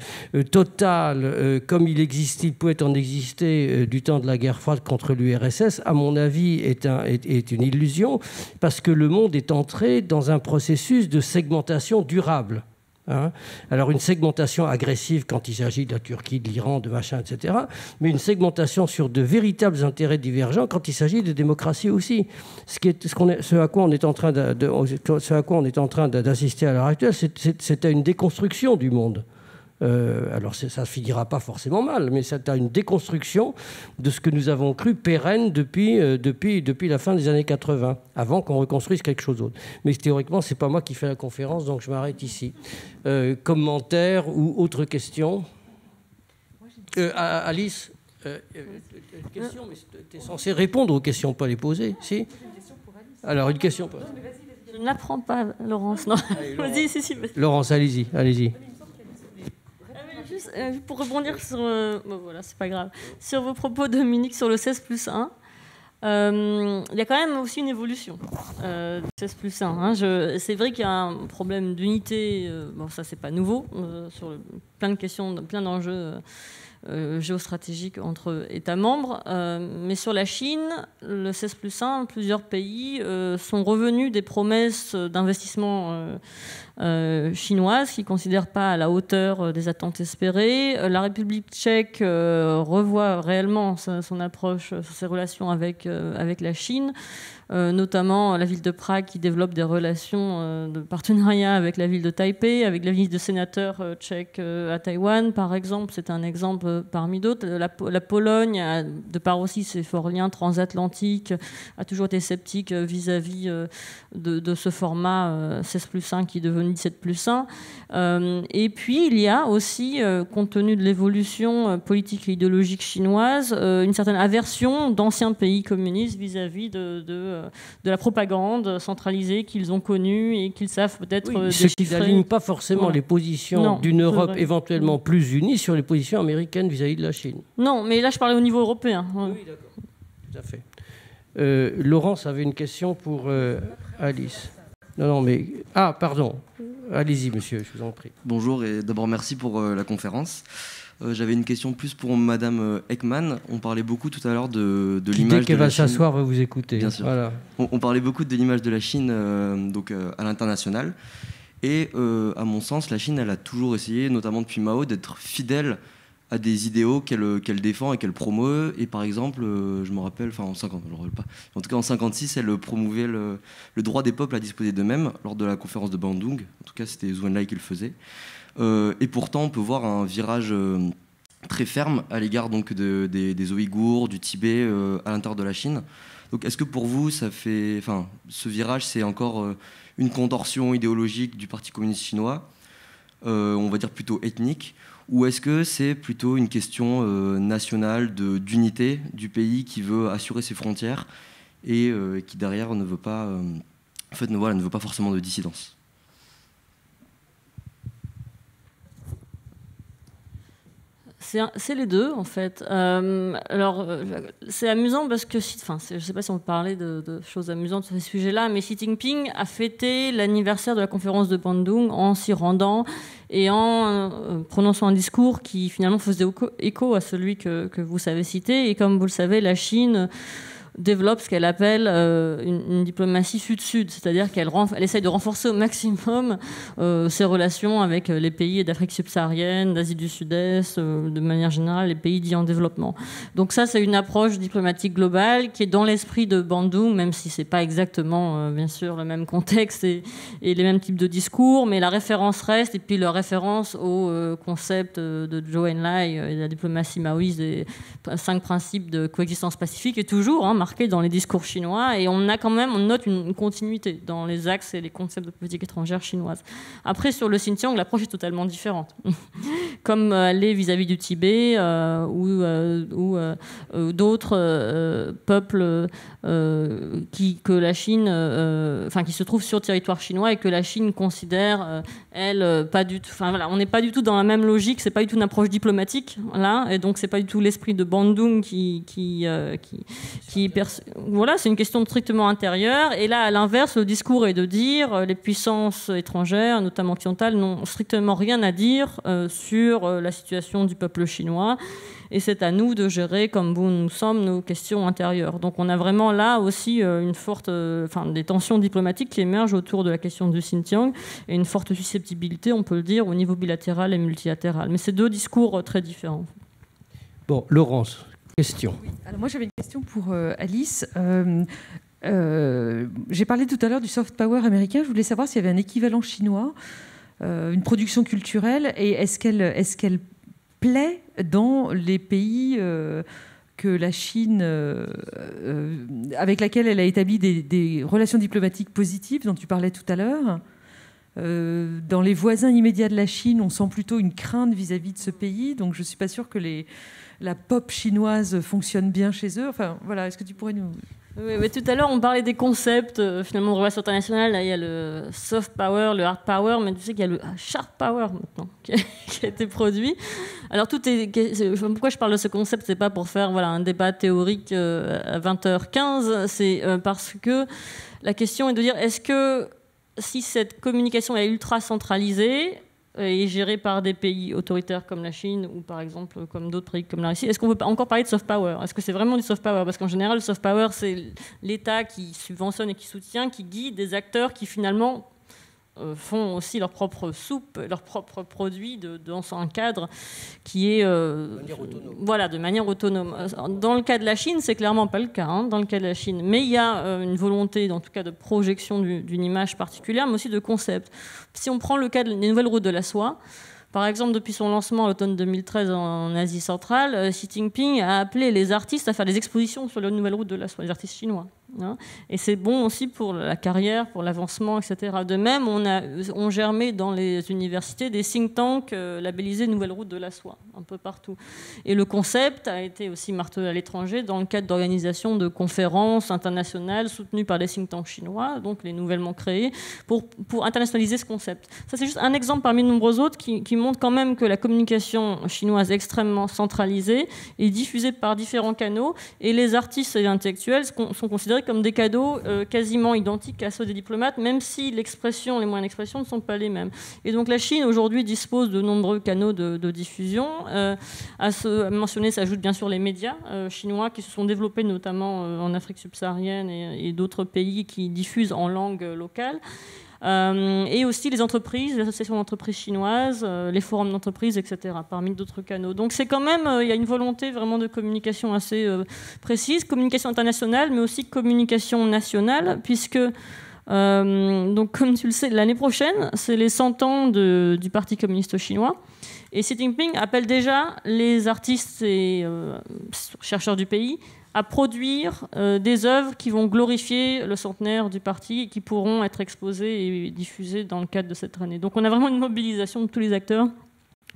totale, comme il pouvait en exister du temps de la guerre froide contre l'URSS, à mon avis, est une illusion, parce que le monde est entré dans un processus de segmentation durable. Hein. Alors une segmentation agressive quand il s'agit de la Turquie, de l'Iran, de machin, etc. Mais une segmentation sur de véritables intérêts divergents quand il s'agit de démocratie aussi. Ce à quoi on est en train d'assister à l'heure actuelle, c'est à une déconstruction du monde. Alors ça ne finira pas forcément mal, mais c'est une déconstruction de ce que nous avons cru pérenne depuis la fin des années 80, avant qu'on reconstruise quelque chose d'autre. Mais théoriquement, ce n'est pas moi qui fais la conférence, donc je m'arrête ici. Commentaires ou autres questions? Alice, question, mais tu es censée répondre aux questions, pas les poser, si? Alors, une question. Je n'apprends pas, Laurence. Non. Allez, Laurence. Vas-y, si. Laurence, allez-y. Juste, pour rebondir sur... bon, voilà, c'est pas grave. Sur vos propos, Dominique, sur le 16 plus 1, il y a quand même aussi une évolution du 16 plus 1. Hein. C'est vrai qu'il y a un problème d'unité, bon, ça c'est pas nouveau, sur plein de questions, plein d'enjeux géostratégiques entre États membres. Mais sur la Chine, le 16 plus 1, plusieurs pays sont revenus des promesses d'investissement chinoises qui ne considèrent pas à la hauteur des attentes espérées. La République tchèque revoit réellement son approche sur ses relations avec la Chine, notamment la ville de Prague qui développe des relations de partenariat avec la ville de Taipei, avec la ville de sénateurs tchèques à Taïwan, par exemple. C'est un exemple parmi d'autres. La Pologne, de par aussi ses forts liens transatlantiques, a toujours été sceptique vis-à-vis de ce format 16 plus 1 qui est devenu même 17+1. Et puis, il y a aussi, compte tenu de l'évolution politique et idéologique chinoise, une certaine aversion d'anciens pays communistes vis-à-vis de la propagande centralisée qu'ils ont connue et qu'ils savent peut-être ce qui déchiffrer. n'aligne pas forcément les positions d'une Europe éventuellement plus unie sur les positions américaines vis-à-vis de la Chine. Non, mais là, je parlais au niveau européen. Oui, d'accord. Tout à fait. Laurence avait une question pour Alice. Non, mais... Ah, pardon. Allez-y, monsieur, je vous en prie. Bonjour, et d'abord merci pour la conférence. J'avais une question plus pour Madame Ekman. On parlait beaucoup tout à l'heure de l'image de la Chine. Dès qu'elle va s'asseoir, va vous écouter. Bien sûr. Voilà. On parlait beaucoup de l'image de la Chine à l'international. Et à mon sens, la Chine, elle a toujours essayé, notamment depuis Mao, d'être fidèle à des idéaux qu'elle défend et qu'elle promeut. Et par exemple, je me rappelle, enfin en 50, je ne me rappelle pas, en tout cas en 56, elle promouvait le droit des peuples à disposer d'eux-mêmes lors de la conférence de Bandung. En tout cas, c'était Zhou Enlai qui le faisait. Et pourtant, on peut voir un virage très ferme à l'égard donc des Ouïghours, du Tibet à l'intérieur de la Chine. Donc, est-ce que pour vous, ce virage, c'est encore une contorsion idéologique du Parti communiste chinois, on va dire plutôt ethnique, ou est-ce que c'est plutôt une question nationale d'unité du pays qui veut assurer ses frontières et qui derrière ne veut pas, ne veut pas forcément de dissidence? C'est les deux, en fait. Alors, c'est amusant parce que, je ne sais pas si on peut parler de choses amusantes sur ces sujets-là, mais Xi Jinping a fêté l'anniversaire de la conférence de Bandung en s'y rendant et en prononçant un discours qui, finalement, faisait écho à celui que vous savez citer. Et comme vous le savez, la Chine développe ce qu'elle appelle une diplomatie sud-sud, c'est-à-dire qu'elle essaye de renforcer au maximum ses relations avec les pays d'Afrique subsaharienne, d'Asie du Sud-Est, de manière générale les pays dits en développement. Donc ça, c'est une approche diplomatique globale qui est dans l'esprit de Bandung, même si c'est pas exactement, bien sûr, le même contexte et les mêmes types de discours, mais la référence reste, et puis la référence au concept de Zhou Enlai et de la diplomatie maoïste des 5 principes de coexistence pacifique est toujours marqué dans les discours chinois, et on note une continuité dans les axes et les concepts de politique étrangère chinoise. Après, sur le Xinjiang, l'approche est totalement différente. Comme elle est vis-à-vis du Tibet ou d'autres peuples que la Chine, qui se trouvent sur le territoire chinois et que la Chine considère, elle, pas du tout. On n'est pas du tout dans la même logique. C'est pas du tout une approche diplomatique là, et donc c'est pas du tout l'esprit de Bandung voilà, c'est une question strictement intérieure. Et là, à l'inverse, le discours est de dire les puissances étrangères, notamment occidentales, n'ont strictement rien à dire sur la situation du peuple chinois. Et c'est à nous de gérer, comme nous sommes, nos questions intérieures. Donc on a vraiment là aussi une forte, des tensions diplomatiques qui émergent autour de la question du Xinjiang et une forte susceptibilité, on peut le dire, au niveau bilatéral et multilatéral. Mais c'est deux discours très différents. Bon, Laurence. Question. Oui. Alors moi j'avais une question pour Alice. J'ai parlé tout à l'heure du soft power américain. Je voulais savoir s'il y avait un équivalent chinois, une production culturelle, et est-ce qu'elle plaît dans les pays que la Chine, avec laquelle elle a établi des relations diplomatiques positives dont tu parlais tout à l'heure. Dans les voisins immédiats de la Chine, on sent plutôt une crainte vis-à-vis de ce pays. Donc je ne suis pas sûre que la pop chinoise fonctionne bien chez eux. Enfin, voilà, est-ce que tu pourrais nous... Oui, mais tout à l'heure, on parlait des concepts finalement de relations internationales. Là, il y a le soft power, le hard power, mais tu sais qu'il y a le sharp power maintenant qui a été produit. Alors, pourquoi je parle de ce concept, c'est pas pour faire un débat théorique à 20h15, c'est parce que la question est de dire, est-ce que si cette communication est ultra centralisée et gérée par des pays autoritaires comme la Chine ou par exemple comme d'autres pays comme la Russie, est-ce qu'on peut encore parler de soft power? Est-ce que c'est vraiment du soft power? Parce qu'en général, le soft power, c'est l'État qui subventionne et qui soutient, qui guide des acteurs qui finalement font aussi leur propre soupe, leurs propres produits dans un cadre qui est de manière autonome. Dans le cas de la Chine, c'est clairement pas le cas, dans le cas de la Chine. Mais il y a une volonté, en tout cas, de projection d'une image particulière, mais aussi de concept. Si on prend le cas des nouvelles routes de la soie, par exemple, depuis son lancement à l'automne 2013 en Asie centrale, Xi Jinping a appelé les artistes à faire des expositions sur les nouvelles routes de la soie, les artistes chinois. hein. Et c'est bon aussi pour la carrière, pour l'avancement, etc. De même, on germait dans les universités des think tanks labellisés Nouvelle Route de la Soie, un peu partout. Et le concept a été aussi martelé à l'étranger dans le cadre d'organisation de conférences internationales soutenues par des think tanks chinois, donc les nouvellement créés, pour internationaliser ce concept. Ça, c'est juste un exemple parmi de nombreux autres qui montre quand même que la communication chinoise est extrêmement centralisée et diffusée par différents canaux, et les artistes et les intellectuels sont considérés comme des cadeaux quasiment identiques à ceux des diplomates, même si les moyens d'expression ne sont pas les mêmes. Et donc la Chine aujourd'hui dispose de nombreux canaux de diffusion. À mentionner s'ajoutent bien sûr les médias chinois qui se sont développés notamment en Afrique subsaharienne et d'autres pays qui diffusent en langue locale. Et aussi les entreprises, les associations d'entreprises chinoises, les forums d'entreprises, etc., parmi d'autres canaux. Donc c'est quand même, il y a une volonté vraiment de communication assez précise, communication internationale, mais aussi communication nationale, puisque, donc, comme tu le sais, l'année prochaine, c'est les 100 ans du Parti communiste chinois. Et Xi Jinping appelle déjà les artistes et chercheurs du pays à produire des œuvres qui vont glorifier le centenaire du parti et qui pourront être exposées et diffusées dans le cadre de cette année. Donc on a vraiment une mobilisation de tous les acteurs.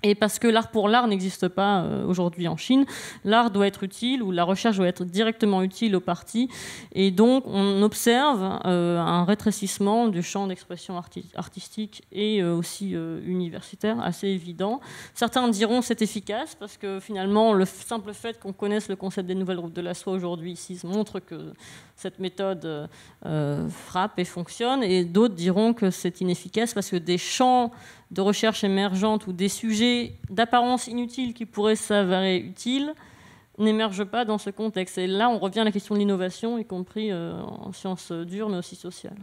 Et parce que l'art pour l'art n'existe pas aujourd'hui en Chine, l'art doit être utile, ou la recherche doit être directement utile au parti. Et donc, on observe un rétrécissement du champ d'expression artistique et aussi universitaire assez évident. Certains diront c'est efficace, parce que finalement, le simple fait qu'on connaisse le concept des nouvelles routes de la soie aujourd'hui ici montre que cette méthode frappe et fonctionne. Et d'autres diront que c'est inefficace, parce que des champs de recherche émergente ou des sujets d'apparence inutile qui pourraient s'avérer utiles n'émergent pas dans ce contexte. Et là, on revient à la question de l'innovation, y compris en sciences dures, mais aussi sociales.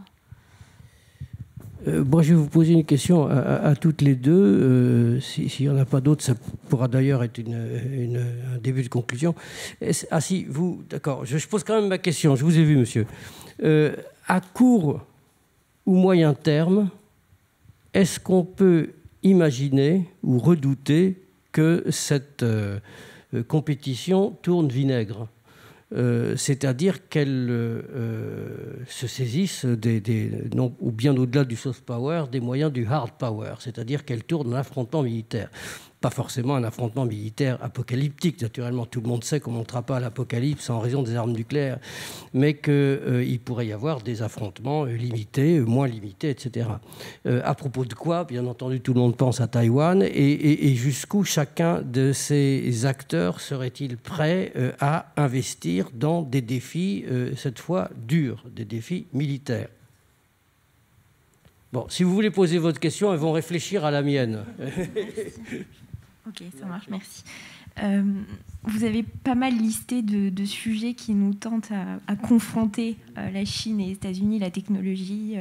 Moi, je vais vous poser une question à toutes les deux. S'il n'y en a pas d'autres, ça pourra d'ailleurs être un début de conclusion. Ah si, vous, d'accord. Je pose quand même ma question. Je vous ai vu, monsieur. À court ou moyen terme, est-ce qu'on peut imaginer ou redouter que cette compétition tourne vinaigre ? C'est-à-dire qu'elle se saisisse non, ou bien au-delà du soft power, des moyens du hard power, c'est-à-dire qu'elle tourne un affrontement militaire. Pas forcément un affrontement militaire apocalyptique, naturellement, tout le monde sait qu'on ne montera pas à l'apocalypse en raison des armes nucléaires, mais qu'il pourrait y avoir des affrontements limités, moins limités, etc. À propos de quoi, bien entendu, tout le monde pense à Taïwan, et jusqu'où chacun de ces acteurs serait-il prêt à investir dans des défis, cette fois durs, des défis militaires? Bon, si vous voulez poser votre question, elles vont réfléchir à la mienne. Ok, ça marche, merci. Vous avez pas mal listé de sujets qui nous tentent à confronter la Chine et les États-Unis, la technologie,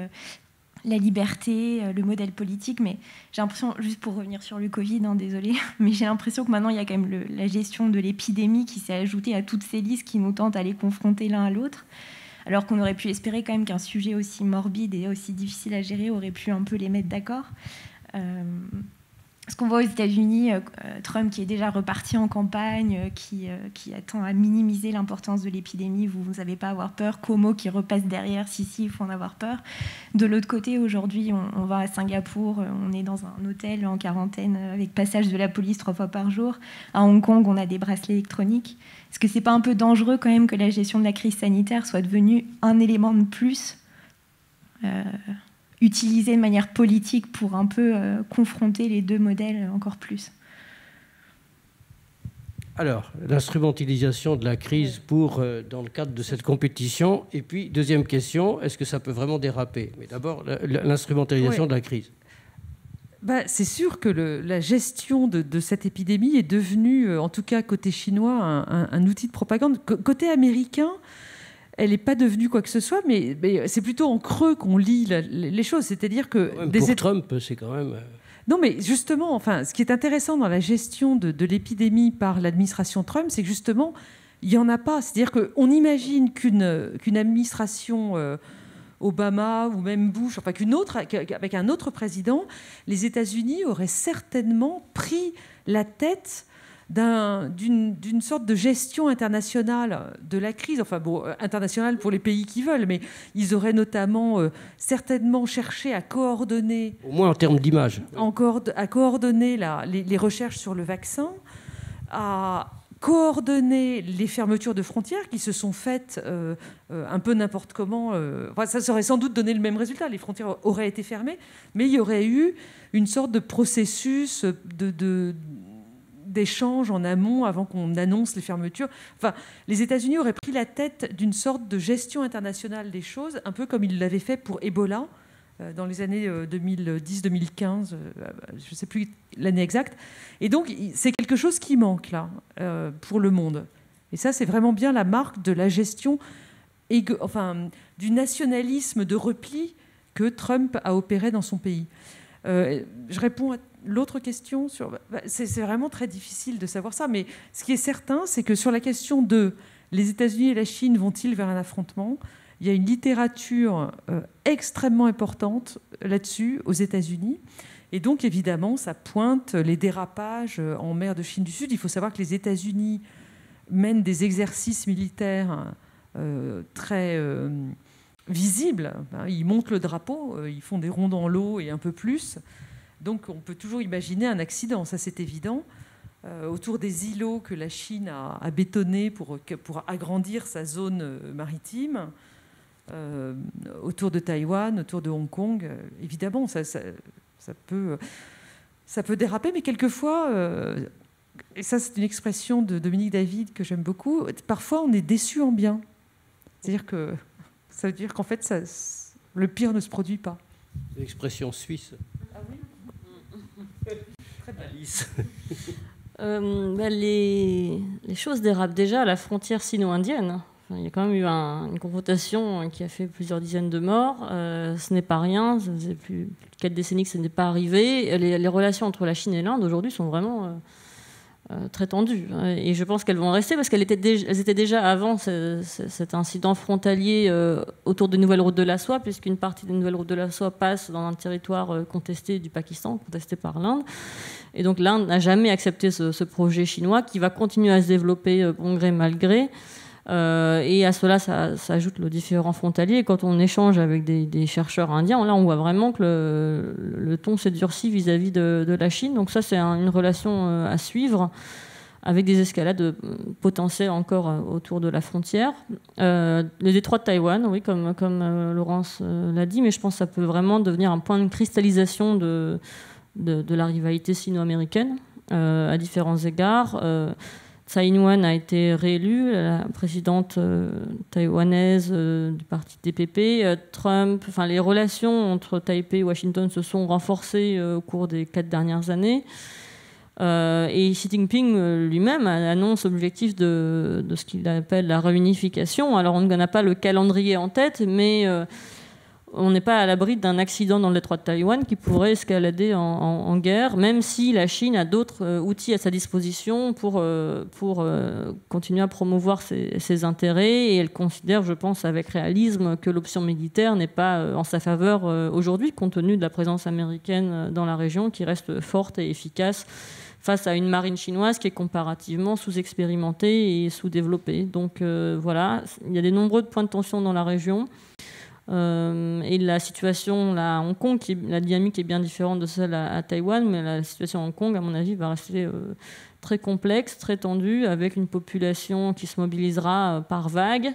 la liberté, le modèle politique, mais j'ai l'impression, juste pour revenir sur le Covid, désolée, mais j'ai l'impression que maintenant il y a quand même la gestion de l'épidémie qui s'est ajoutée à toutes ces listes qui nous tentent à les confronter l'un à l'autre, alors qu'on aurait pu espérer quand même qu'un sujet aussi morbide et aussi difficile à gérer aurait pu un peu les mettre d'accord. Ce qu'on voit aux États-Unis, Trump qui est déjà reparti en campagne, qui attend à minimiser l'importance de l'épidémie, vous n'avez pas à avoir peur. Cuomo qui repasse derrière, si, il faut en avoir peur. De l'autre côté, aujourd'hui, on va à Singapour, on est dans un hôtel en quarantaine avec passage de la police 3 fois par jour. À Hong Kong, on a des bracelets électroniques. Est-ce que c'est pas un peu dangereux quand même que la gestion de la crise sanitaire soit devenue un élément de plus utilisé de manière politique pour un peu confronter les deux modèles encore plus? Alors, l'instrumentalisation de la crise dans le cadre de cette compétition. Et puis, deuxième question, est-ce que ça peut vraiment déraper? Mais d'abord, l'instrumentalisation de la crise. C'est sûr que la gestion de cette épidémie est devenue, en tout cas côté chinois, un outil de propagande. Côté américain, elle n'est pas devenue quoi que ce soit, mais c'est plutôt en creux qu'on lit les choses. C'est-à-dire que... Pour Trump, c'est quand même... Non, mais justement, ce qui est intéressant dans la gestion de l'épidémie par l'administration Trump, c'est que justement, il n'y en a pas. C'est-à-dire qu'on imagine qu'une administration Obama ou même Bush, avec un autre président, les États-Unis auraient certainement pris la tête d'une sorte de gestion internationale de la crise, enfin bon, internationale pour les pays qui veulent, mais ils auraient notamment certainement cherché à coordonner... Au moins en termes d'image. À coordonner les recherches sur le vaccin, à coordonner les fermetures de frontières qui se sont faites un peu n'importe comment. Ça aurait sans doute donné le même résultat. Les frontières auraient été fermées, mais il y aurait eu une sorte de processus d'échange en amont avant qu'on annonce les fermetures. Enfin, les États-Unis auraient pris la tête d'une sorte de gestion internationale des choses, un peu comme ils l'avaient fait pour Ebola dans les années 2010-2015, je ne sais plus l'année exacte. Et donc, c'est quelque chose qui manque là pour le monde. Et ça, c'est vraiment bien la marque de la gestion, du nationalisme de repli que Trump a opéré dans son pays. Je réponds à l'autre question. C'est vraiment très difficile de savoir ça, mais ce qui est certain, c'est que sur la question de les États-Unis et la Chine vont-ils vers un affrontement, il y a une littérature extrêmement importante là-dessus aux États-Unis. Et donc, évidemment, ça pointe les dérapages en mer de Chine du Sud. Il faut savoir que les États-Unis mènent des exercices militaires très visibles. Ils montent le drapeau, ils font des ronds dans l'eau et un peu plus. Donc, on peut toujours imaginer un accident, ça c'est évident. Autour des îlots que la Chine a bétonnés pour agrandir sa zone maritime. Autour de Taïwan, autour de Hong Kong, évidemment, ça peut déraper, mais quelquefois, et ça c'est une expression de Dominique David que j'aime beaucoup, parfois on est déçu en bien. C'est-à-dire que ça veut dire qu'en fait, le pire ne se produit pas. L'expression suisse. Ah oui. Alice. Les choses dérapent déjà à la frontière sino-indienne. Il y a quand même eu une confrontation qui a fait plusieurs dizaines de morts. Ce n'est pas rien. Ça faisait plus de 4 décennies que ce n'est pas arrivé. Les relations entre la Chine et l'Inde aujourd'hui sont vraiment très tendues. Et je pense qu'elles vont rester parce qu'elles étaient déjà avant cet incident frontalier autour des nouvelles routes de la soie, puisqu'une partie des nouvelles routes de la soie passe dans un territoire contesté du Pakistan, contesté par l'Inde. Et donc l'Inde n'a jamais accepté ce projet chinois qui va continuer à se développer bon gré mal gré. Et à cela, ça ajoute le différent frontalier. Et quand on échange avec des chercheurs indiens, là, on voit vraiment que le ton s'est durci vis-à-vis de la Chine. Donc ça, c'est une relation à suivre, avec des escalades potentielles encore autour de la frontière. Le détroit de Taïwan, oui, comme Laurence l'a dit, mais je pense que ça peut vraiment devenir un point de cristallisation de la rivalité sino-américaine à différents égards. Tsai Ing-wen a été réélue, la présidente taïwanaise du parti DPP. Trump, les relations entre Taipei et Washington se sont renforcées au cours des 4 dernières années. Et Xi Jinping lui-même annonce l'objectif de ce qu'il appelle la réunification. Alors on n'a pas le calendrier en tête, mais on n'est pas à l'abri d'un accident dans le détroit de Taïwan qui pourrait escalader en guerre, même si la Chine a d'autres outils à sa disposition pour continuer à promouvoir ses intérêts. Et elle considère, je pense, avec réalisme, que l'option militaire n'est pas en sa faveur aujourd'hui, compte tenu de la présence américaine dans la région qui reste forte et efficace face à une marine chinoise qui est comparativement sous-expérimentée et sous-développée. Donc voilà, il y a de nombreux points de tension dans la région. Et la situation là, à Hong Kong, la dynamique est bien différente de celle à Taïwan, mais la situation à Hong Kong, à mon avis, va rester très complexe, très tendue, avec une population qui se mobilisera par vagues.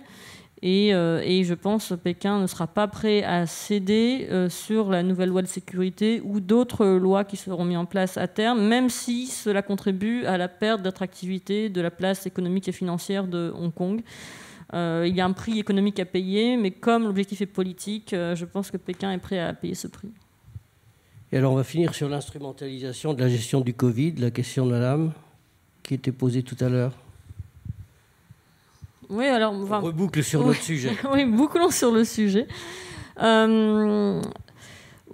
Et je pense que Pékin ne sera pas prêt à céder sur la nouvelle loi de sécurité ou d'autres lois qui seront mises en place à terme, même si cela contribue à la perte d'attractivité de la place économique et financière de Hong Kong. Il y a un prix économique à payer, mais comme l'objectif est politique, je pense que Pékin est prêt à payer ce prix. Et alors on va finir sur l'instrumentalisation de la gestion du Covid, la question de madame, qui était posée tout à l'heure. Oui, alors... On reboucle sur notre sujet. Oui, bouclons sur le sujet.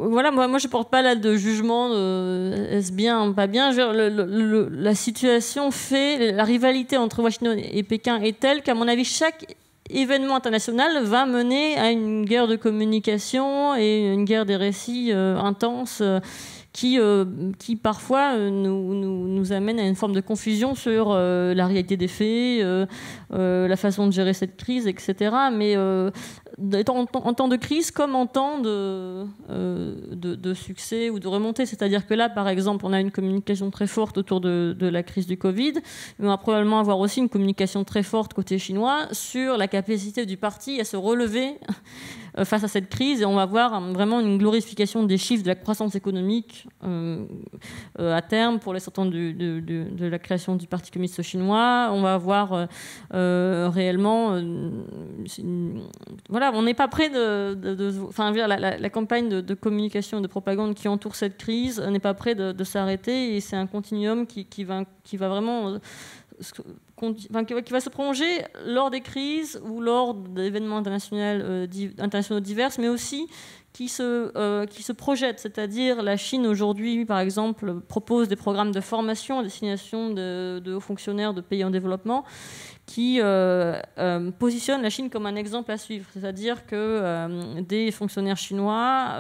Voilà, moi je ne porte pas là de jugement, est-ce bien ou pas bien. La situation fait, la rivalité entre Washington et Pékin est telle qu'à mon avis, chaque événement international va mener à une guerre de communication et une guerre des récits intense qui parfois nous amène à une forme de confusion sur la réalité des faits, la façon de gérer cette crise, etc. Mais en temps de crise comme en temps de succès ou de remontée. C'est-à-dire que là, par exemple, on a une communication très forte autour de la crise du Covid, mais on va probablement avoir aussi une communication très forte côté chinois sur la capacité du parti à se relever face à cette crise, et on va voir vraiment une glorification des chiffres de la croissance économique à terme pour les sortants de la création du Parti communiste chinois. On va voir réellement... voilà, on n'est pas prêt la campagne de communication et de propagande qui entoure cette crise n'est pas prêt de s'arrêter, et c'est un continuum qui va vraiment... qui va se prolonger lors des crises ou lors d'événements internationaux divers, mais aussi qui se projettent. C'est-à-dire, la Chine aujourd'hui, par exemple, propose des programmes de formation à destination de hauts fonctionnaires de pays en développement qui positionne la Chine comme un exemple à suivre. C'est-à-dire que des fonctionnaires chinois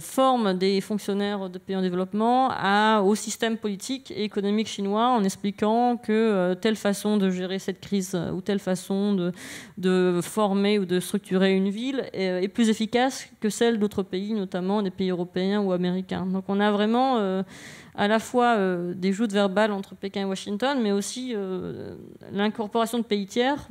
forment des fonctionnaires de pays en développement au système politique et économique chinois, en expliquant que telle façon de gérer cette crise ou telle façon de former ou de structurer une ville est plus efficace que celle d'autres pays, notamment des pays européens ou américains. Donc on a vraiment... à la fois des joutes verbales entre Pékin et Washington, mais aussi l'incorporation de pays tiers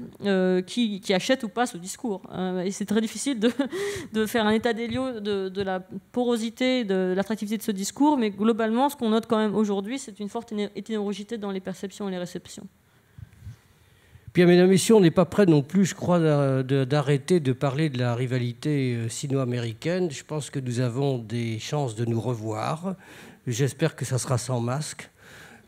qui achètent ou pas ce discours. Et c'est très difficile de faire un état des lieux de la porosité, de l'attractivité de ce discours, mais globalement, ce qu'on note quand même aujourd'hui, c'est une forte hétérogénéité dans les perceptions et les réceptions. Bien, mesdames et messieurs, on n'est pas prêt non plus, je crois, d'arrêter de parler de la rivalité sino-américaine. Je pense que nous avons des chances de nous revoir. J'espère que ça sera sans masque.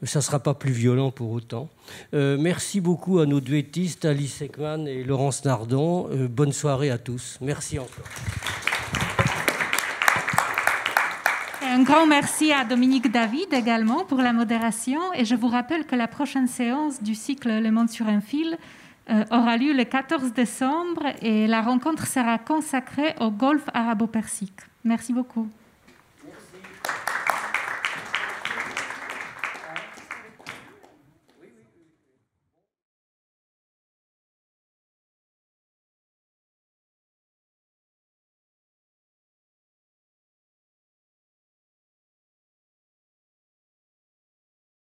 Ça ne sera pas plus violent pour autant. Merci beaucoup à nos duettistes, Alice Ekman et Laurence Nardon. Bonne soirée à tous. Merci encore. Un grand merci à Dominique David également pour la modération. Et je vous rappelle que la prochaine séance du cycle Le Monde sur un fil aura lieu le 14 décembre et la rencontre sera consacrée au Golfe arabo-persique. Merci beaucoup.